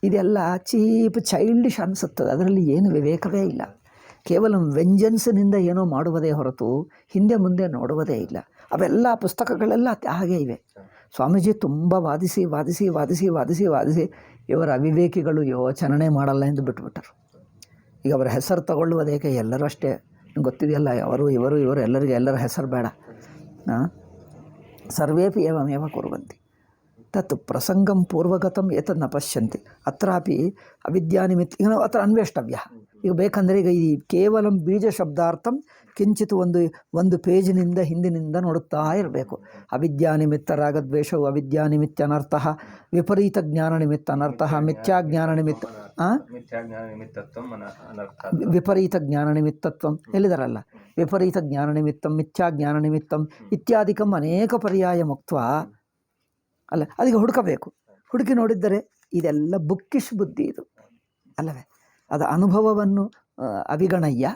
ಇದೆಲ್ಲ ಚೀಪ್ ಚೈಲ್ಡಿಶ್ ಅನಿಸುತ್ತದೆ, ಅದರಲ್ಲಿ ಏನು ವಿವೇಕವೇ ಇಲ್ಲ. ಕೇವಲ ವೆಂಜನ್ಸ್ನಿಂದ ಏನೋ ಮಾಡುವುದೇ ಹೊರತು ಹಿಂದೆ ಮುಂದೆ ನೋಡುವುದೇ ಇಲ್ಲ. ಅವೆಲ್ಲ ಪುಸ್ತಕಗಳೆಲ್ಲ ಹಾಗೆ ಇವೆ. ಸ್ವಾಮೀಜಿ ತುಂಬ ವಾದಿಸಿ ಇವರ ಅವಿವೇಕಿಗಳು ಯೋಚನೆ ಮಾಡಲ್ಲ ಎಂದು ಬಿಟ್ಟುಬಿಟ್ಟರು. ಈಗ ಅವರ ಹೆಸರು ತಗೊಳ್ಳುವುದೇಕೆ? ಎಲ್ಲರೂ ಅಷ್ಟೇ, ಗೊತ್ತಿದೆಯಲ್ಲ, ಅವರು ಎಲ್ಲರಿಗೆ ಎಲ್ಲರ ಹೆಸರು ಬೇಡ. ಸರ್ವೇಪಿ ಏವಮೇವ ಕುರ್ವಂತಿ. ತತ್ ಪ್ರಸಂಗಂ ಪೂರ್ವಗತಂ ಏತದ್ ನ ಪಶ್ಯಂತಿ. ಅತ್ರಾಪಿ ಅವಿದ್ಯಾನಿಮಿತ್ತ ಈಗ ಅತ್ರ ಅನ್ವೇಷ್ಟವ್ಯ. ಈಗ ಬೇಕಂದರೆ ಈಗ ಈ ಕೇವಲ ಬೀಜ ಶಬ್ದಾರ್ಥಂ ಕಿಂಚಿತ್ ಒಂದು ಪೇಜಿನಿಂದ ಹಿಂದಿನಿಂದ ನೋಡುತ್ತಾ ಇರಬೇಕು. ಅವಿದ್ಯಾನಿಮಿತ್ತ ರಾಗದ್ವೇಷವು ಅವಿದ್ಯಾನಿಮಿತ್ತ ಅನರ್ಥ, ವಿಪರೀತ ಜ್ಞಾನ ನಿಮಿತ್ತ ಅನರ್ಥ, ಮಿಥ್ಯಾಜ್ಞಾನ ನಿಮಿತ್ತ ವಿಪರೀತ ಜ್ಞಾನ ನಿಮಿತ್ತತ್ವಂ ಹೇಳಿದಾರಲ್ಲ, ವಿಪರೀತ ಜ್ಞಾನ ನಿಮಿತ್ತಂ ಮಿಥ್ಯಾಜ್ಞಾನ ನಿಮಿತ್ತಂ ಇತ್ಯಾದಿಕಂ ಅನೇಕ ಪರ್ಯಾಯ ಮುಕ್ತ್ವಾ ಅಲ್ಲ, ಅದಕ್ಕೆ ಹುಡುಕಬೇಕು. ಹುಡುಕಿ ನೋಡಿದ್ದರೆ ಇದೆಲ್ಲ ಬುಕ್ಕಿಶ್ ಬುದ್ಧಿ ಇದು ಅಲ್ಲವೇ? ಅದ ಅನುಭವವನ್ನು ಅವಿಗಣಯ್ಯ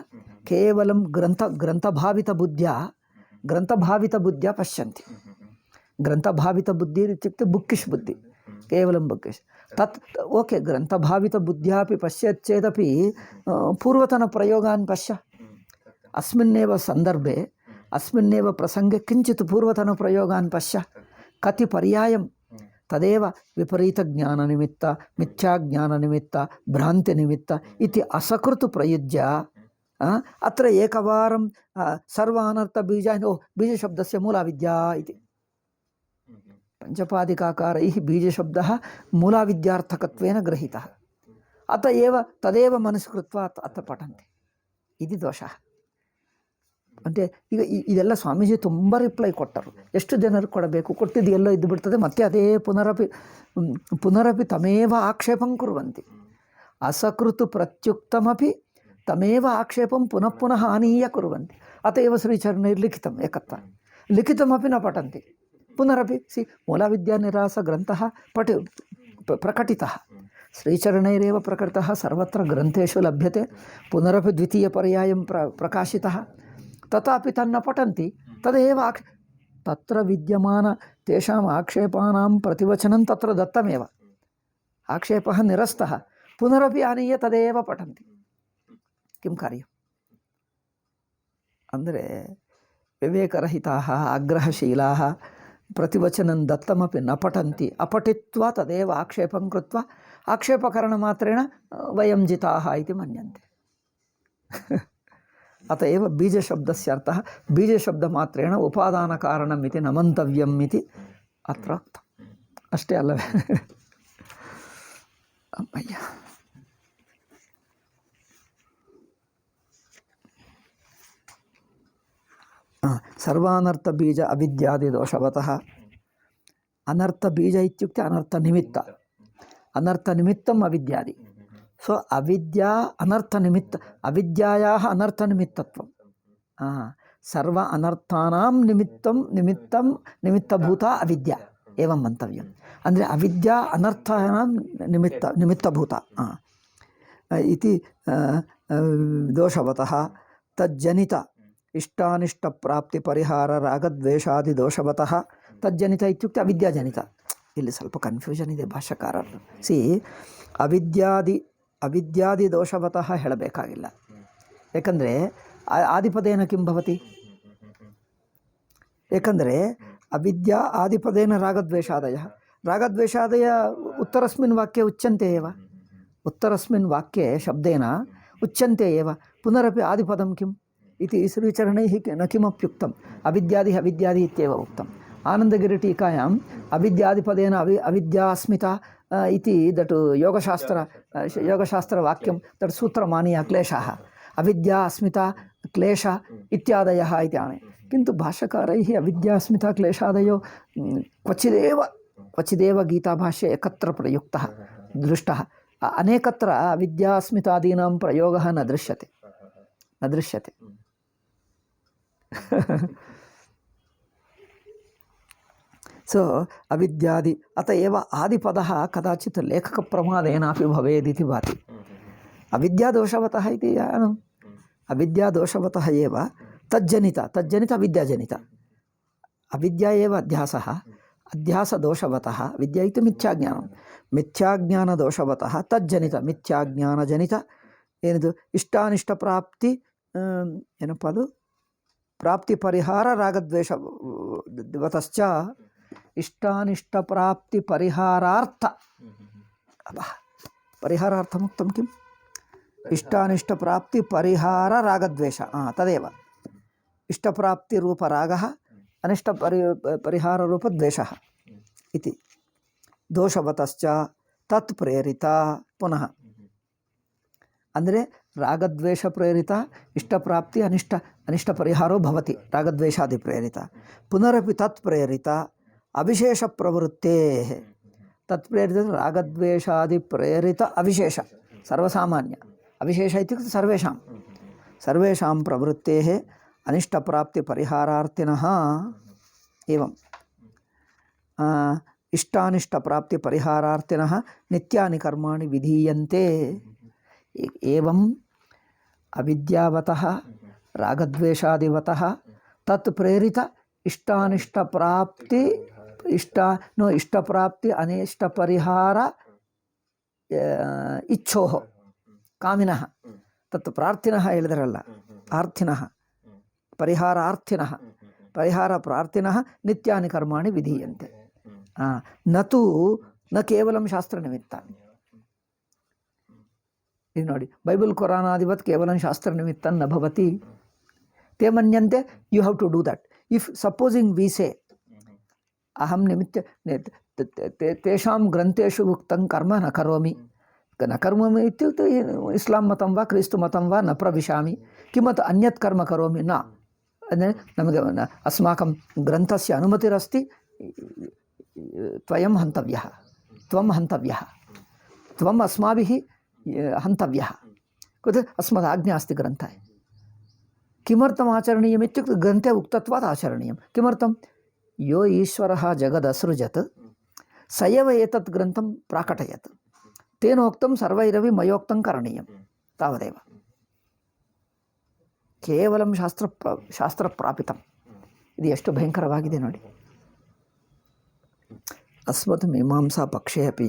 ಕೇವಲ ಗ್ರಂಥಭಾವಿತ ಬುದ್ಧಿಯ ಪಶ್ಯಂತಿ. ಗ್ರಂಥಭಾವಿತ ಬುದ್ಧಿ ಇತ್ಯುಕ್ತೆ ಬುಕ್ಕಿಶ್ ಬುದ್ಧಿ, ಕೇವಲ ಬುಕ್ಕಿಶ್. ತತ್ ಓಕೆ, ಗ್ರಂಥಭಾವಿತ ಬುದ್ಧ್ಯಾಪಿ ಪಶ್ಯತ್ ಚೇದಪಿ ಪೂರ್ವತನ ಪ್ರಯೋಗಾನ್ ಪಶ್ಯ. ಅಸ್ಮಿನ್ನೇವ ಸಂದರ್ಭೆ ಅಸ್ಮಿನ್ನೇವ ಪ್ರಸಂಗೆ ಕಿಂಚಿತ್ ಪೂರ್ವತನ ಪ್ರಯೋಗಾನ್ ಪಶ್ಯ. ಕತಿ ಪರ್ಯಾಯಂ ತದೇವ ವಿಪರೀತ ಜ್ಞಾನ ನಿಮಿತ್ತ, ಮಿಥ್ಯಾಜ್ಞಾನ ನಿಮಿತ್ತ, ಭ್ರಾಂತಿ ನಿಮಿತ್ತ ಇತಿ ಅಸಕೃತ್ ಪ್ರಯುಜ್ಯ ಅತ್ರ ಏಕವಾರಂ ಸರ್ವಾನರ್ಥ ಬೀಜಶಬ್ದಸ್ಯ ಮೂಲ ವಿದ್ಯಾ ಇತಿ ಪಂಚಪಾದಿಕಾಕಾರೈಃ ಬೀಜಶಬ್ದಃ ಮೂಲಾವಿದ್ಯಾರ್ಥಕತ್ವೇನ ಗೃಹೀತಃ. ಅತ ಏವ ತದೇವ ಮನಸ್ಸು ಕೃತ್ವಾ ಅತ್ರ ಪಠಂತಿ ಇದು ದೋಷಃ. ಅಂದರೆ ಈಗ ಇದೆಲ್ಲ ಸ್ವಾಮೀಜಿ ತುಂಬ ರಿಪ್ಲೈ ಕೊಟ್ಟರು. ಎಷ್ಟು ಜನರು ಕೊಡಬೇಕು? ಕೊಟ್ಟಿದ್ದು ಎಲ್ಲೋ ಇದ್ದು ಬಿಡ್ತದೆ, ಮತ್ತೆ ಅದೇ ಪುನರಪಿ ತಮೇವ ಆಕ್ಷೇಪಂ ಕುರ್ವಂತಿ. ಅಸಕೃತ್ ಪ್ರತ್ಯುಕ್ತಮಪಿ ತಮೇವ ಆಕ್ಷೇಪಂ ಪುನಃ ಆನೀಯ ಕುರ್ವಂತಿ. ಅತಏವ ಶ್ರೀಚರಣೈರ್ಲಿಖಿತಂ ಏಕತ್ರ ಲಿಖಿತಮಪಿ ನ ಪಠಂತಿ. ಪುನರಪಿ ಮೂಲವಿದ್ಯಾನಿರಾಸ ಗ್ರಂಥಃ ಪ್ರಕಟಿತಃ ಶ್ರೀಚರಣೈರೇವ ಪ್ರಕಟಿತಃ, ಸರ್ವತ್ರ ಗ್ರಂಥೇಷು ಲಭ್ಯತೆ. ಪುನರಪಿ ದ್ವಿತೀಯ ಪರ್ಯಾಯಂ ಪ್ರಕಾಶಿತಃ, ತಥಾಪಿ ತನ್ನ ಪಠಂತಿ. तत्र विद्यमान तेषाम् आक्षेपानां प्रतिवचनं तत्र दत्तमेव. आक्षेपः निरस्तः, पुनरपि आनीय तदेव पठन्ति. किं कार्यम्? ಅಂದರೆ विवेकरहिताः आग्रहशीलाः प्रतिवचनं दत्तमपि न पठन्ति, अपठित्वा तदेव आक्षेपं कृत्वा आक्षेपकरणमात्रेण वयं जिताः इति मन्यन्ते. अत एव बीजशब्दस्य अर्थः बीजशब्दमात्रेण उपादानकारणम् इति न मन्तव्यम् इति अत्र उक्तम्. अष्टे अल्लवे? अम्मಯ್ಯ. सर्वानर्थबीज अविद्यादिदोषवतः. अनर्थबीज इत्युक्ते अनर्थनिमित्त, अनर्थनिमित्तम् अविद्यादि. सो अविद्या अनर्थनिमित्त, अविद्यायाः अनर्थनिमित्तत्वं. सर्व अनर्थानां निमित्तं निमित्तभूता अविद्या एवं मन्तव्यम्. ಅಂದರೆ अविद्या अनर्थानां निमित्तभूता इति दोषवतः. तज्जनित ಇಷ್ಟಾನಿಷ್ಟಪ್ರಾಪ್ತಿಪರಿಹಾರ ರಾಗದ್ವೇಷಾದಿದೋಷವತಃ. ತಜ್ಜನಿತ ಇತ್ಯುಕ್ತೆ ಅವಿದ್ಯಾಜನಿತ. ಇಲ್ಲಿ ಸ್ವಲ್ಪ ಕನ್ಫ್ಯೂಷನ್ ಇದೆ ಭಾಷ್ಯಕಾರರು. ಅವಿದ್ಯಾದಿ ದೋಷವತಃ ಹೇಳಬೇಕಾಗಿಲ್ಲ. ಏಕೆಂದರೆ ಆದಿಪದೇನ ಕಿಂ ಭವತಿ? ಏಕೆಂದರೆ ಅವಿದ್ಯಾ ಆದಿಪದೇನ ರಾಗದ್ವೇಷಾದಯ. ರಾಗದ್ವೇಷಾದಯ ಉತ್ತರಸ್ಮಿನ್ ವಾಕ್ಯೆ ಉಚ್ಯಂತೆ ಏವ. ಉತ್ತರಸ್ಮಿನ್ ವಾಕ್ಯೆ ಶಬ್ದೇನ ಉಚ್ಯಂತೆ ಏವ. ಪುನರಪಿ ಆದಿಪದಂ ಕಿಂ इति श्रीचरणैः न किमप्युक्तम्. अविद्यादि अविद्यादि इत्येव उक्तम्. आनन्दगिरिटीकायाम् अविद्यादिपदेन अविद्यास्मिता इति दट् योगशास्त्रवाक्यं तत् सूत्रमानीय क्लेशः अविद्या अस्मिता क्लेश इत्यादयः इति आने. किन्तु भाष्यकारैः अविद्यास्मिता क्लेशादयो क्वचिदेव गीताभाष्ये एकत्र प्रयुक्तः दृष्टः. अनेकत्र अविद्यास्मितादीनां प्रयोगः न दृश्यते. सो अविद्यादि अत एव आदिपदः कदाचित् लेखकप्रमादेनापि भवेदिति भाति. अविद्यादोषवतः इति जानम्. अविद्यादोषवतः एव तज्जनित अविद्याजनित. अविद्या एव अध्यासः. अध्यासदोषवतः विद्या इति मिथ्याज्ञानं. मिथ्याज्ञानदोषवतः तज्जनित मिथ्याज्ञानजनित ಏನಿದು ಇಷ್ಟಾನಿಷ್ಟಪ್ರಾಪ್ತಿ ಏನಪ್ಪ ಅದು ಪ್ರಾಪ್ತಿ ಪರಿಹಾರ ರಾಗದ್ವೇಷವತಶ್ಚ. ಇಷ್ಟಾನಿಷ್ಟಪ್ರಾಪ್ತಿ ಪರಿಹಾರಾರ್ಥ ಪರಿಹಾರಾರ್ಥमुक्तं किम्? इष्टानिष्टप्राप्ति परिहार रागद्वेष तदेव. इष्टप्राप्तिरूपरागः अनिष्टपरिहाररूपद्वेषः इति. दोषवतश्च तत्प्रेरिता. पुनः ಅಂದರೆ ರಾಗದ್ವೇಷ ಪ್ರೇರಿತ ಇಷ್ಟಪ್ರಾಪ್ತಿ ಅನಿಷ್ಟ ಪರಿಹಾರೋ ಭವತಿ ರಾಗದ್ವೇಷಾದಿ ಪ್ರೇರಿತ. ಪುನರಪಿ ತತ್ ಪ್ರೇರಿತ ಅವಿಶೇಷ ಪ್ರವೃತ್ತೇ. ತತ್ ಪ್ರೇರಿತ ರಾಗದ್ವೇಷಾದಿ ಪ್ರೇರಿತ ಅವಿಶೇಷ ಸರ್ವಸಾಮಾನ್ಯ. ಅವಿಶೇಷ ಇತ್ಯುಕ್ತೆ ಸರ್ವೇಷಾಂ ಪ್ರವೃತ್ತೇ ಅನಿಷ್ಟಪ್ರಾಪ್ತಿ ಪರಿಹಾರಾರ್ಥಿನಃ ಏವಂ ಇಷ್ಟಾನಿಷ್ಟಪ್ರಾಪ್ತಿ ಪರಿಹಾರಾರ್ಥಿನಃ ನಿತ್ಯಾನಿ ಕರ್ಮಾಣಿ ವಿಧೀಯಂತೆ. एवं अविद्यावतः रागद्वेषादिवतः तत् प्रेरित इष्टप्राप्ति अनिष्टपरिहार इच्छोः कामिनः तत् प्रार्थिनः ಹೇಳಿದರಲ್ಲ आर्थिनः परिहारार्थिनः परिहारप्रार्थिनः नित्यानि कर्माणि विधीयन्ते. न केवलं शास्त्रनिमित्तानि. ಇದು ನೋಡಿ, ಬೈಬಲ್ ಕುರಾನಾದಿವತ್ ಕೇವಲ ಶಾಸ್ತ್ರನಿಮಿತ್ತ ನ ಭವತಿ. ते मन्यन्ते you have to do that. If supposing we say अहं निमित्त तेषां ग्रन्थेषु उक्तं कर्म न करोमि इत्युक्ते इस्लां मतं वा क्रिस्तु मतं वा न प्रविशामि, किमत् अन्यत् कर्म करोमि न. नಮಗೆ अस्माकं ग्रन्थस्य अनुमतिरस्ति, त्वं हन्तव्यः त्वम् अस्माभिः हन्तव्यः. कुतः अस्मदाज्ञा अस्ति ग्रन्थे. किमर्थम् आचरणीयम् इत्युक्ते ग्रन्थे उक्तत्वात् आचरणीयं. किमर्थं? यो ईश्वरः जगदसृजत् स एव एतत् ग्रन्थं प्राकटयत्. तेनोक्तं सर्वैरपि मयोक्तं करणीयं. तावदेव. केवलं शास्त्रप्रापितं ಇದು ಎಷ್ಟು ಭಯಂಕರವಾಗಿದೆ ನೋಡಿ. ಅಸ್ಮತ್ ಮೀಮಾಂಸಾ ಪಕ್ಷೇ ಅಪಿ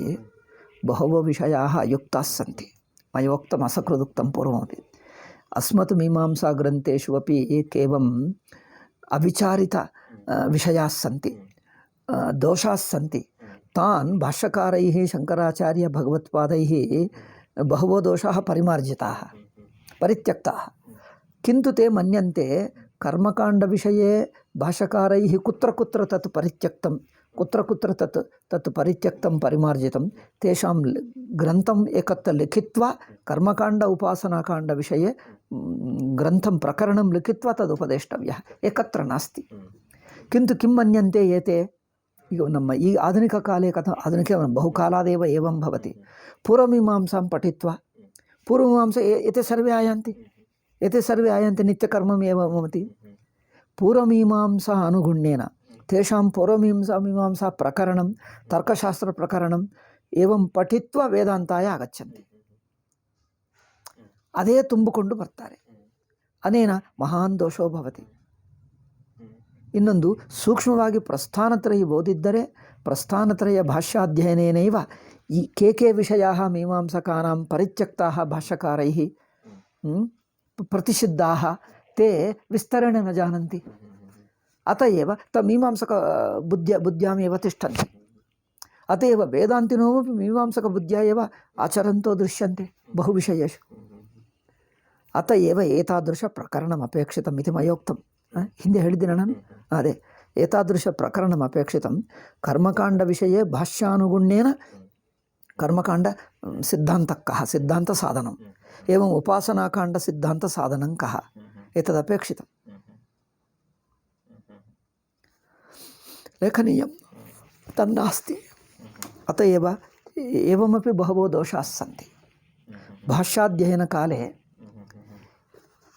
ಬಹವೋ ವಿಷಯಾಃ ಅಯುಕ್ತಾಃ ಸಂತಿ ಮಯೋಕ್ತಮ್ ಅಸಕೃದುಕ್ತಂ ಪೂರ್ವಮಪಿ. ಅಸ್ಮತ್ ಮೀಮಾಂಸಾ ಗ್ರಂಥೇಷು ಅಪಿ ಕೇವಲಂ ಅವಿಚಾರಿತ ವಿಷಯಾಃ ಸಂತಿ ದೋಷಾಃ ಸಂತಿ ತಾನ್ ಭಾಷ್ಯಕಾರೈಃ ಶಂಕರಾಚಾರ್ಯ ಭಗವತ್ಪಾದೈಃ ಬಹವೋ ದೋಷಾಃ ಪರಿಮಾರ್ಜಿತಾಃ ಪರಿತ್ಯಕ್ತಾಃ किन्तु ते मन्यन्ते कर्मकाण्डविषये भाष्यकारैः कुत्र कुत्र तत् परित्यक्तं कुत्र कुत्र तत् परित्यक्तं परिमार्जितं तेषां ग्रन्थम् एकत्र लिखित्वा कर्मकाण्ड उपासनाकाण्डविषये ग्रन्थं प्रकरणं लिखित्वा तदुपदेष्टव्यः, एकत्र नास्ति. किन्तु किं मन्यन्ते एते ಈಗ ನಮ್ಮ ಈ ಆಧುನಿಕ ಕಾಲೇ ಕಥಾ ಆಧುನಿಕ ಬಹುಕಾಲಾದೇವ ಏವಂ ಭವತಿ. ಪೂರ್ವಮೀಮಾಂಸಾಂ ಪಠಿತ್ವಾ ಪೂರ್ವಮೀಮಾಂಸಾ ಏತೆ ಸರ್ವೇ ಆಯಾಂತಿ एते सर्वे आयन्ति नित्यकर्ममेव भवति. पूर्वमीमांसा अनुगुण्येन तेषां पूर्वमीमांसा प्रकरणं तर्कशास्त्रप्रकरणम् एवं पठित्वा वेदान्ताय आगच्छन्ति. अदे ತುಂಬಿಕೊಂಡು ಬರ್ತಾರೆ. ಅನೇನ ಮಹಾನ್ ದೋಷೋ ಭವತಿ. ಇನ್ನೊಂದು ಸೂಕ್ಷ್ಮವಾಗಿ ಪ್ರಸ್ಥಾನತ್ರಯ ಓದಿದ್ದರೆ ಪ್ರಸ್ಥಾನತ್ರಯ ಭಾಷ್ಯಾಧ್ಯಯನೇನೈವ ಈ के ವಿಷಯಾಃ ಮೀಮಾಂಸಕಾನಾಂ ಪರಿತ್ಯಕ್ತಾಃ ಭಾಷ್ಯಕಾರೈಃ प्रतिषिद्धाः ते विस्तरेण न जानन्ति. अत एव मीमांसक बुद्ध्यामेव तिष्ठन्ति. अत एव वेदान्तिनोपि मीमांसकबुद्ध्या एव आचरन्तो दृश्यन्ते बहुविषयेषु. अत एव एतादृशप्रकरणम् अपेक्षितम् इति मयोक्तं. हिंदे ಹೇಳಿದ್ದೀನಿ ನಾನು. ಅದೇ ಏತಾದೃಶ ಪ್ರಕರಣम् अपेक्षितं कर्मकाण्डविषये भाष्यानुगुण्येन कर्मकाण्ड सिद्धान्तः कः सिद्धान्तसाधनम् एवं उपासनाकाण्ड सिद्धान्तसाधनं कः एतदपेक्षितं लेखनीयं तन्नास्ति. अत एव एवमपि बहवो दोषाः सन्ति. भाष्याध्ययनकाले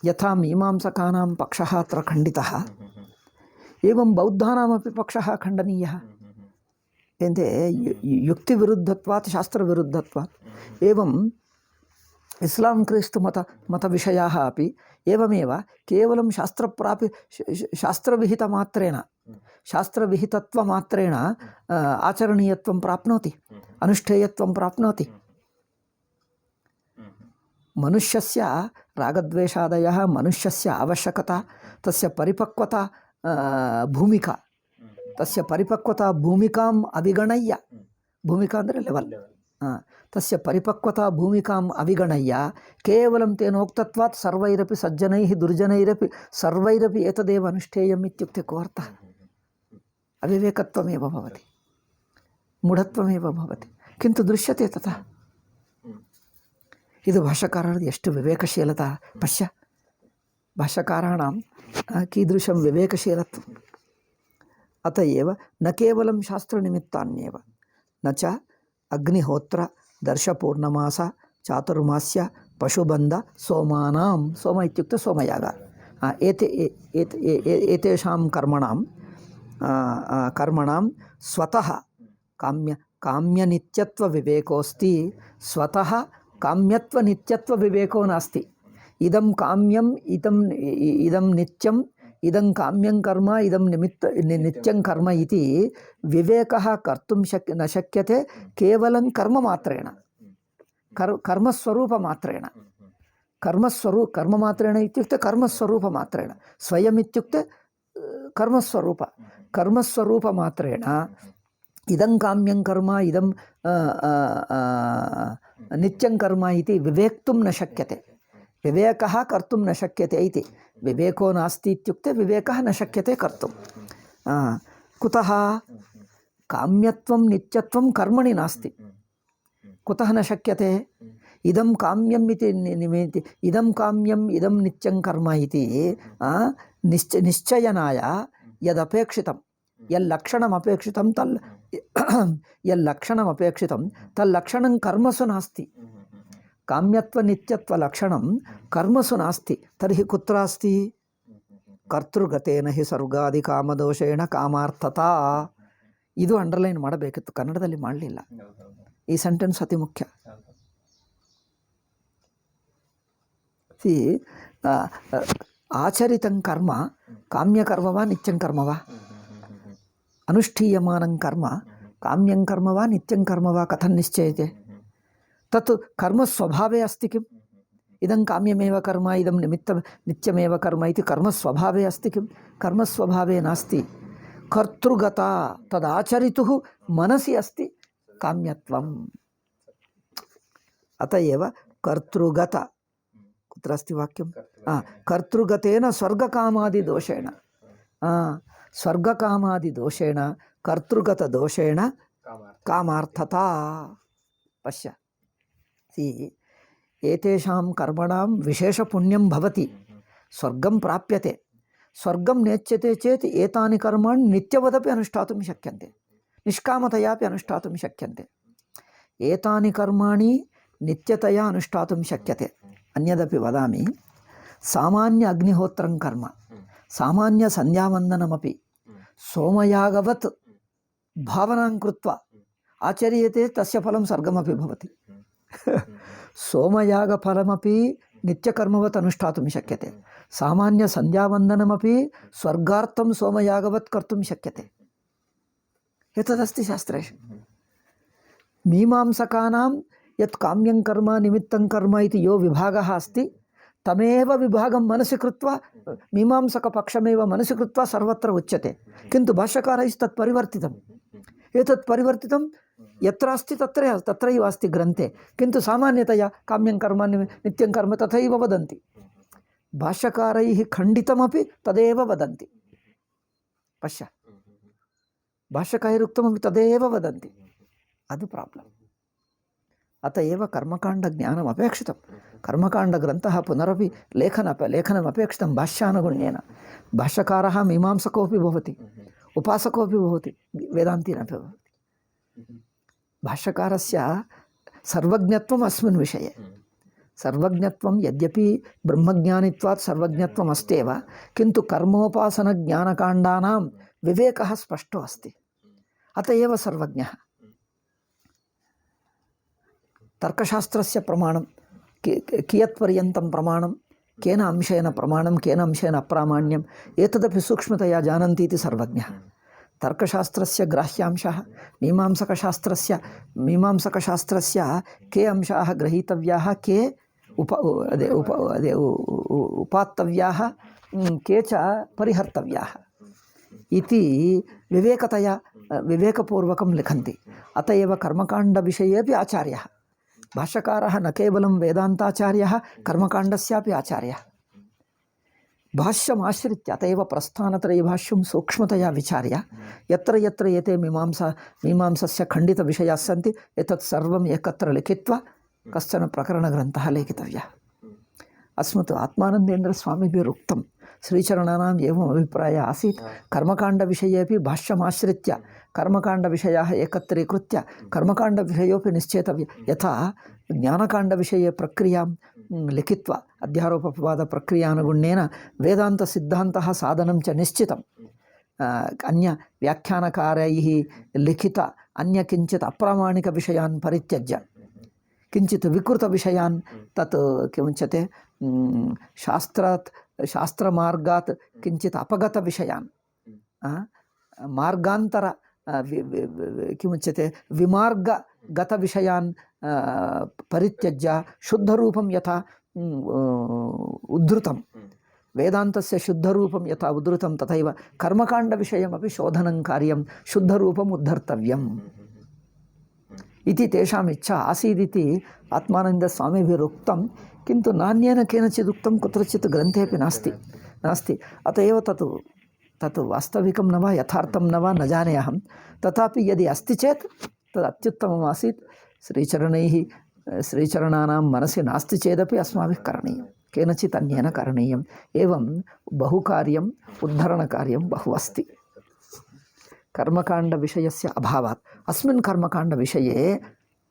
यथा मीमांसकानां पक्षः अत्र खण्डितः एवं बौद्धानामपि पक्षः खण्डनीयः. एते युक्तिविरुद्धत्वात् शास्त्रविरुद्धत्वात् एवं इस्लां क्रिस्त मतविषयाः अपि एवमेव केवलं शास्त्रविहितमात्रेण शास्त्रविहितत्वमात्रेण आचरणीयत्वं प्राप्नोति, अनुष्ठेयत्वं प्राप्नोति. मनुष्यस्य रागद्वेषादयः मनुष्यस्य आवश्यकता तस्य परिपक्वता भूमिका तस्य परिपक्वता भूमिकाम् अविगणय्य भूमिका ಅಂದರೆ ಲೆವೆಲ್ तस्य परिपक्वता भूमिकाम् अविगणय्य केवलं तेनोक्तत्वात् सर्वैरपि सज्जनैः दुर्जनैरपि सर्वैरपि एतदेव अनुष्ठेयम् इत्युक्ते कोऽर्थः? अविवेकत्वमेव भवति, मूढत्वमेव भवति. किन्तु दृश्यते तथा. ಇದು ಭಾಷ್ಯಕಾರರದು ಎಷ್ಟು ವಿವೇಕಶೀಲತಾ ಪಶ್ಯ. ಭಾಷ್ಯಕಾರಾಣಾಂ ಕೀದೃಶಂ ವಿವೇಕಶೀಲತ್ವಂ. ಅತ ಏವ ನ ಕೇವಲಂ ಶಾಸ್ತ್ರನಿಮಿತ್ತಾನ್ಯೇವ ನ ಚ ಅಗ್ನಿಹೋತ್ರ ದರ್ಶಪೂರ್ಣಮಾಸ ಚಾತುರ್ಮಾಸ್ಯ ಪಶುಬಂಧ ಸೋಮಾನಾಂ. ಸೋಮ ಇತ್ಯುಕ್ತೆ ಸೋಮಯಾಗ. ಏತೇಷಾಂ ಕರ್ಮಣಾಂ ಸ್ವತಃ ಕಾಮ್ಯನಿತ್ಯತ್ವ ವಿವೇಕೋಸ್ತಿ. ಸ್ವತಃ ಕಾಮ್ಯತ್ವ ನಿತ್ಯತ್ವ ವಿವೇಕೋ ನಾಸ್ತಿ. ಇದಂ ಕಾಮ್ಯಂ ಇದಂ ನಿತ್ಯಂ ಇದಂ ಕಾಮ್ಯಂ ಕರ್ಮ ಇದಂ ನಿತ್ಯಂ ಕರ್ಮ ಇತಿ ವಿವೇಕಃ ಕರ್ತುಂ ನ ಶಕ್ಯತೆ ಕೇವಲಂ ಕರ್ಮ ಮಾತ್ರೇಣ ಕರ್ಮಸ್ವರೂಪ ಮಾತ್ರೇಣ. ಕರ್ಮ ಮಾತ್ರೇಣ ಇತ್ಯುಕ್ತೆ ಕರ್ಮಸ್ವರೂಪ ಮಾತ್ರೇಣ. ಸ್ವಯಂ ಇತ್ಯುಕ್ತೆ ಕರ್ಮಸ್ವರೂಪ ಮಾತ್ರೇಣ ಇದಂ ಕಾಮ್ಯಂ ಕರ್ಮ ಇದಂ ನಿತ್ಯಂ ಕರ್ಮ ಇತಿ ವಿವೇಕ್ತುಂ ನ ಶಕ್ಯತೆ. ವಿವೇಕಃ ಕರ್ತುಂ ನ ಶಕ್ಯತೆ ಇತಿ. ವಿವೇಕೋ ನಾಸ್ತಿ ಇತ್ಯುಕ್ತೆ ವಿವೇಕಃ ನ ಶಕ್ಯತೆ ಕರ್ತುಂ. ಕುತಃ ಕಾಮ್ಯತ್ವಂ ನಿತ್ಯತ್ವಂ ಕರ್ಮಣಿ ನಾಸ್ತಿ. ಕುತಃ ನ ಶಕ್ಯತೆ? ಇದಂ ಕಾಮ್ಯಂ ಇತಿ ನಿಮಿತಿ ಇದಂ ಕಾಮ್ಯಂ ಇದಂ ನಿತ್ಯಂ ಕರ್ಮ ಇತಿ ನಿಶ್ಚಯನಾಯ ಯದಪೇಕ್ಷಿತಂ ಯಲ್ಲಕ್ಷಣಮಪೇಕ್ಷಿತಂ ತಲ್ಲಕ್ಷಣಂ ಕರ್ಮಸು ನಾಸ್ತಿ. ಕಾಮ್ಯತ್ವ ನಿತ್ಯತ್ವ ಲಕ್ಷಣಂ ಕರ್ಮಸು ನಾಸ್ತಿ. ತರ್ಹಿ ಕುತ್ರ ಅಸ್ತಿ? ಕರ್ತೃಗತೇನ ಹಿ ಸರ್ಗಾದಿ ಕಾಮದೋಷೇಣ ಕಾಮಾರ್ಥತಾ. ಇದು ಅಂಡರ್ಲೈನ್ ಮಾಡಬೇಕಿತ್ತು, ಕನ್ನಡದಲ್ಲಿ ಮಾಡಲಿಲ್ಲ. ಈ ಸೆಂಟೆನ್ಸ್ ಅತಿ ಮುಖ್ಯ. ఆచరితం కర్మ కామ్యకర్మ వా నిత్యం కర్మ వా, అనుష్ఠీయమానం కర్మ కామ్యం కర్మ వా నిత్యం కర్మ వా కథం నిశ్చయతే? తత్ కర్మ స్వభావే అస్తి కిం? ఇదం కామ్యమేవ కర్మ ఇదం నిత్యమేవ కర్మ ఇది కర్మ స్వభావే అస్తి కిం? కర్మ స్వభావే నాస్తి. కర్తృగత తదాచరితుః మనసి అస్తి కామ్యత్వం. అత ఏవ కర్తృగత కుత్ర అస్తి వాక్యం? కర్తృగతేన స్వర్గకామాదిదోషేణ, స్వర్గకామాదిదోషేణ కర్తృగత దోషేణ కామార్థత. పశ్య, ఏతేషాం కర్మణాం విశేషపుణ్యం భవతి, స్వర్గం ప్రాప్యతే. స్వర్గం నేచ్యతే చేత్ ఏతాని కర్మాణి నిత్యవదపి అనుష్ఠాతుం శక్యంతే, నిష్కామతయాపి అనుష్ఠాతుం శక్యంతే. ఏతాని కర్మాణి నిత్యతయా అనుష్ఠాతుం శక్యతే. అన్యదపి వదామి, సామాన్య అగ్నిహోత్రం కర్మ, సామాన్య సంధ్యావందనమపి సోమయాగవత్ భావనాం కృత్వా ఆచర్యతే తస్య ఫలం స్వర్గమపి భవతి. సోమయాగఫలమపి నిత్యకర్మవత్ అనుష్ఠాతుం శక్యతే, సామాన్య సంధ్యావందనమపి స్వర్గార్థం సోమయాగవత్ కర్తుం శక్యతే. ఎతదస్తి శాస్త్రేషు. మీమాంసకానాం యత్ కామ్యం కర్మ నిమిత్తం కర్మ ఇది యో విభాగः అస్తి తమేవ విభాగం మనసి కృత్వా మీమాంసకపక్షమేవ మనసి కృత్వా సర్వత్ర ఉచ్యతే. కింటు భాష్యకారైः తత్ పరివర్తితం. ఏతత్ పరివర్తితం యత్ర అస్తి తత్రైవ అస్తి గ్రంథే, కింటు సామాన్యతయా కామ్యం కర్మ నిత్యం కర్మ తథైవ వదంతి. భాష్యకారైः ఖండితమపి తదేవ వదంతి. పశ్య, భాష్యకారైరుక్తమపి తదేవ వదంతి. అది ప్రాబ్లం. అత ఏవ కర్మకాండ జ్ఞానం అపేక్షితం. కర్మకాండ గ్రంథः పునరపి లేఖనం అపేక్షితం భాష్యానుగుణ్యేన. భాష్యకారः మీమాంసకోపి భవతి, ఉపాసకోపి భవతి, వేదాంతి నపి భవతి. భాష్యకారస్య సర్వజ్ఞత్వం అస్మిన్ విషయే. సర్వజ్ఞత్వం యద్యపి బ్రహ్మజ్ఞానిత్వాత్ సర్వజ్ఞత్వం అస్తేవ, కింటు కర్మోపాసన జ్ఞానకాండానాం వివేకः స్పష్టో అస్తి. అత ఏవ సర్వజ్ఞः. తర్కశాస్త్రస్య ప్రమాణం కియత్పర్యంతం ప్రమాణం, కేన అంశేన ప్రమాణం, కేన అంశేన అప్రామాణ్యం, ఏతదపి సూక్ష్మతయా జానంతి ఇది సర్వజ్ఞः. తర్కశాస్త్రస్య గ్రాహ్యాంశः, మీమాంసకశాస్త్రస్య కే అంశాः గ్రహీతవ్యాः, కే ఉపాత్తవ్యాः, కే చ పరిహర్తవ్యాः इति विवेकतया विवेकपूर्वकं लिखन्ति. अत एव कर्मकाण्डविषयेपि आचार्यः. भाष्यकारः न केवलं वेदान्ताचार्यः, कर्मकाण्डस्यापि आचार्यः. भाष्यमाश्रित्य अत एव प्रस्थानत्रयभाष्यं सूक्ष्मतया विचार्य यत्र यत्र एते मीमांसस्य खण्डितविषयाः सन्ति एतत् सर्वम् एकत्र लिखित्वा कश्चन प्रकरणग्रन्थः लेखितव्यः. अस्मत् आत्मानन्देन्द्रस्वामिभिरुक्तं श्रीचरणानाम् एवम् अभिप्रायः आसीत्. कर्मकाण्डविषयेपि भाष्यमाश्रित्य कर्मकाण्डविषयाः एकत्रीकृत्य कर्मकाण्डविषयोपि निश्चेतव्यः. यथा ज्ञानकाण्डविषये प्रक्रियां लिखित्वा अध्यारोपवादप्रक्रियानुगुण्येन वेदान्तसिद्धान्तः साधनं च निश्चितम्. अन्य व्याख्यानकारैः लिखित अन्य किञ्चित् अप्रामाणिकविषयान् परित्यज्य किञ्चित् विकृतविषयान् तत् किमुच्यते शास्त्रमार्गात् किञ्चित् अपगतविषयान् मार्गान्तर किमुच्यते विमार्गगतविषयान् परित्यज्य शुद्धरूपं यथा उद्धृतं वेदान्तस्य शुद्धरूपं यथा उद्धृतं तथैव कर्मकाण्डविषयमपि शोधनं कार्यं शुद्धरूपम् उद्धर्तव्यम् इति तेषाम् इच्छा आसीदिति आत्मानन्दस्वामिभिरुक्तं. किन्तु नान्येन केनचिदुक्तं कुत्रचित् ग्रन्थेपि नास्ति. अत एव तत् वास्तविकं न वा यथार्थं न वा न जाने अहं. तथापि यदि अस्ति चेत् तद् अत्युत्तमम् आसीत्. श्रीचरणानां मनसि नास्ति चेदपि अस्माभिः करणीयं, केनचित् अन्येन करणीयम्. एवं बहुकार्यम् उद्धरणकार्यं बहु अस्ति. कर्मकाण्डविषयस्य अभावात् अस्मिन् कर्मकाण्डविषये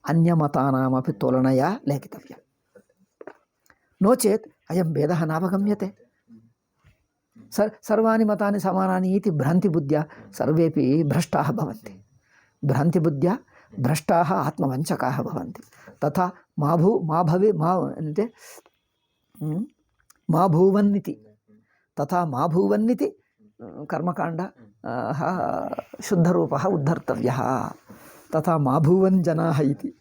अन्यमतानामपि तुलनया लेखितव्यम्. नो चेत् अयं भेदः नावगम्यते. सर्वाणि मतानि समानानि इति भ्रान्तिबुद्ध्या सर्वेपि भ्रष्टाः भवन्ति. भ्रान्तिबुद्ध्या भ्रष्टाः आत्मवञ्चकाः भवन्ति. तथा मा भूवन् इति तथा मा भूवन्निति कर्मकाण्ड शुद्धरूपः उद्धर्तव्यः तथा मा भूवन् जनाः इति।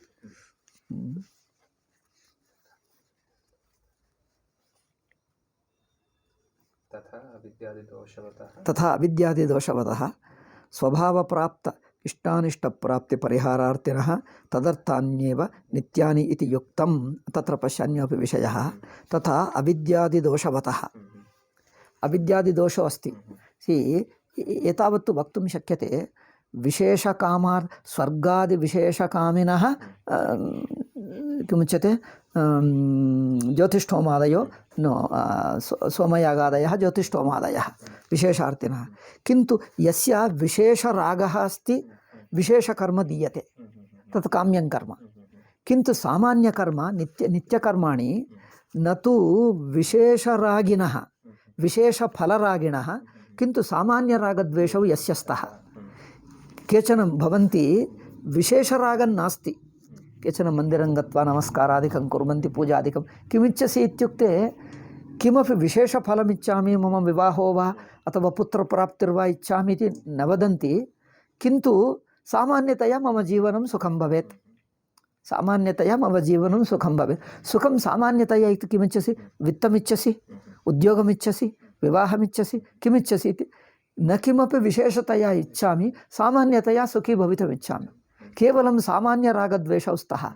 तथा अविद्यादिदोषवतः स्वभावप्राप्त इष्टानिष्टप्राप्तिपरिहारार्थिनः तदर्थान्येव नित्यानि इति युक्तं तत्र पश्यान्योऽपि विषयः तथा अविद्यादिदोषवतः अविद्यादिदोषो अस्ति। एतावत्तु वक्तुं शक्यते विशेषकामार् स्वर्गादिविशेषकामिनः किमुच्यते ज्योतिष्ठोमादयो नो सोमयागादयः ज्योतिष्ठोमादयः विशेषार्थिनः। किन्तु यस्य विशेषरागः अस्ति विशेषकर्म दीयते तत् काम्यं कर्म। किन्तु सामान्यकर्म नित्यकर्माणि न तु विशेषरागिणः विशेषफलरागिणः किन्तु सामान्यरागद्वेषौ यस्य स्तः। केचन भवन्ति विशेषरागं नास्ति, केचन मन्दिरं गत्वा नमस्कारादिकं कुर्वन्ति पूजादिकं किमिच्छसि इत्युक्ते किमपि विशेषफलमिच्छामि मम विवाहो वा अथवा पुत्रप्राप्तिर्वा इच्छामि इति न वदन्ति। किन्तु सामान्यतया मम जीवनं सुखं भवेत्, सामान्यतया मम जीवनं सुखं भवेत्। सुखं सामान्यतया इति किमिच्छसि? वित्तमिच्छसि, उद्योगमिच्छसि, विवाहमिच्छसि, किमिच्छसि इति न किमपि विशेषतया इच्छामि, सामान्यतया सुखी भवितुमिच्छामि। केवलं सामान्यरागद्वेषौ स्तः।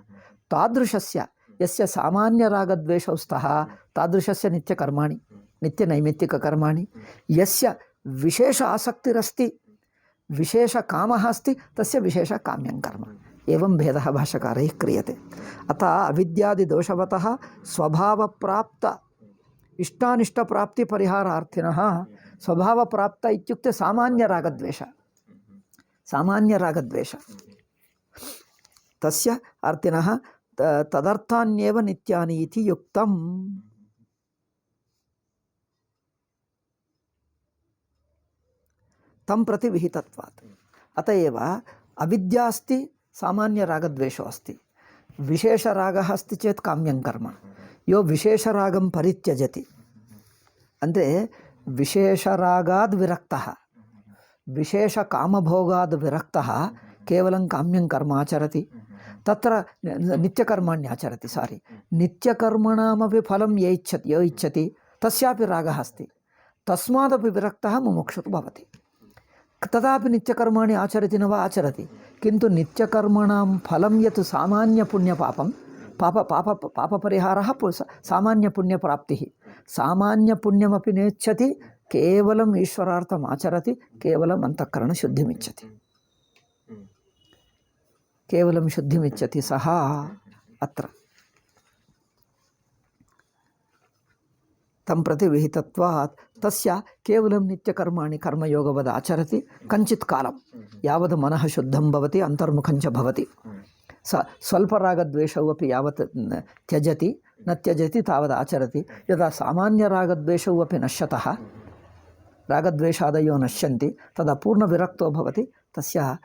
तादृशस्य यस्य सामान्यरागद्वेषौ स्तः तादृशस्य नित्यकर्माणि नित्यनैमित्तिककर्माणि यस्य विशेष आसक्तिरस्ति विशेषकामः अस्ति तस्य विशेषकाम्यं कर्म। एवं भेदः भाष्यकारैः क्रियते। अतः अविद्यादिदोषवतः स्वभावप्राप्त इष्टानिष्टप्राप्तिपरिहारार्थिनः स्वभावप्राप्त इत्युक्ते सामान्यरागद्वेष सामान्यरागद्वेष तस्य अर्थिनः तदर्थान्येव नित्यानि इति युक्तम्। तं प्रति विहितत्वात्। अतएव अविद्या अस्ति, सामान्यरागद्वेषो अस्ति। विशेषरागः अस्ति चेत् काम्यं कर्म। यो विशेषरागं परित्यजति ಅಂದರೆ विशेषरागाद् विरक्तः विशेषकामभोगाद् विरक्तः केवलं काम्यं कर्म आचरति तत्र नित्यकर्माण्यचरति नित्यकर्मणामपि फलं यो इच्छति तस्यापि रागः अस्ति तस्मादपि विरक्तः मुमुक्षुः भवति। तदापि नित्यकर्माणि आचरति न वा आचरति किन्तु नित्यकर्मणां फलं यत् सामान्यपुण्यपापं पापपरिहारः सामान्यपुण्यप्राप्तिः सामान्यपुण्यमपि नेच्छति केवलम् ईश्वरार्थम् आचरति केवलम् अन्तःकरणशुद्धिमिच्छति केवलं शुद्धिमिच्छति सः अत्र तं प्रति विहितत्वात् तस्य केवलं नित्यकर्माणि कर्मयोगवद आचरति कञ्चित् कालं यावद् मनः शुद्धं भवति अन्तर्मुखं च भवति स स्वल्परागद्वेषौ अपि यावत् त्यजति न त्यजति तावद् आचरति। यदा सामान्यरागद्वेषौ अपि नश्यतः रागद्वेषादयो नश्यन्ति तदा पूर्णविरक्तो भवति तस्य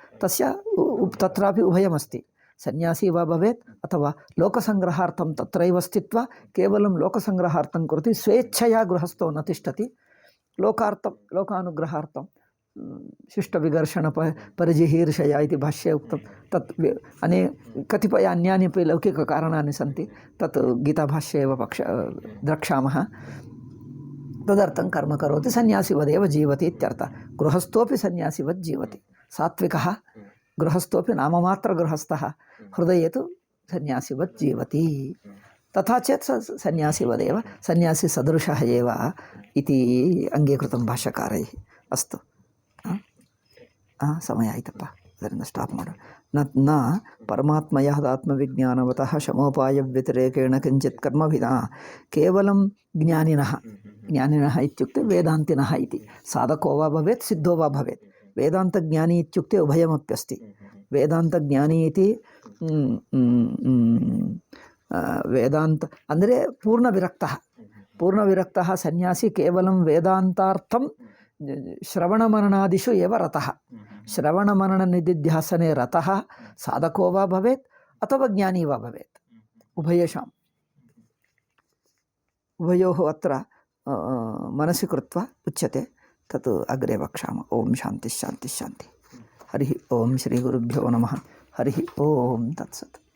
तत्रापि उभयमस्ति सन्यासी वा भवेत् अथवा लोकसंग्रहार्थं तत्रैव स्थित्वा केवलं लोकसंग्रहार्थं करोति स्वेच्छया गृहस्थो न तिष्ठति लोकार्थं लोकानुग्रहार्थं शिष्टविघर्षण परिजिहीर्षया इति भाष्ये उक्तं तत् कतिपय अन्यानि अपि लौकिककारणानि सन्ति तत् गीताभाष्ये एव द्रक्ष्यामः। तदर्थं कर्म करोति सन्यासिवदेव जीवति इत्यर्थः। गृहस्थोपि सन्यासिवत् जीवति सात्विकः गृहस्थोपि नाममात्र गृहस्थः हृदये तु सन्यासिवत् जीवति तथा चेत् सन्यासिवदेव सन्यासी सदृशः एव इति अङ्गीकृतं भाष्यकारैः। अस्तु ಸಮಯ ಆಯ್ತಪ್ಪ ಅದರಿಂದ ಸ್ಟಾಪ್ ಮಾಡೋಣ. ನ ಪರಮಾತ್ಮಯದಾತ್ಮವಿಜ್ಞಾನವತಃ ಶಮೋಪಾಯ ವ್ಯತಿರೇಕೇಣ ಕಿಂಚಿತ್ ಕರ್ಮವಿದ ಕೇವಲಂ ಜ್ಞಾನಿನಃ ಜ್ಞಾನಿನಃ ಇತ್ಯುಕ್ತೆ ವೇದಾಂತಿನಃ ಇತಿ ಸಾಧಕೋ ವಾ ಭವೇತ್ ಸಿದ್ಧೋ ವಾ ಭವೇತ್ ವೇದಾಂತಜ್ಞಾನಿ ಇತ್ಯುಕ್ತೆ ಉಭಯಮಪ್ಯಸ್ತಿ ವೇದಾಂತಜ್ಞಾನಿ ಇತಿ ವೇದಾಂತ ಅಂದರೆ ಪೂರ್ಣವಿರಕ್ತಃ ಸನ್ಯಾಸಿ ಕೇವಲಂ ವೇದಾಂತಾರ್ಥಂ श्रवणमननादिषु एव रतः श्रवणमनननिधिध्यासने रतः साधको वा भवेत् अथवा ज्ञानी वा भवेत् उभयोः अत्र मनसि कृत्वा उच्यते तत् अग्रे वक्ष्यामः. ओम शान्तिः शान्तिः शान्तिः. हरिः ओम श्रीगुरुभ्यो नमः. हरिः ओम तत्सत्.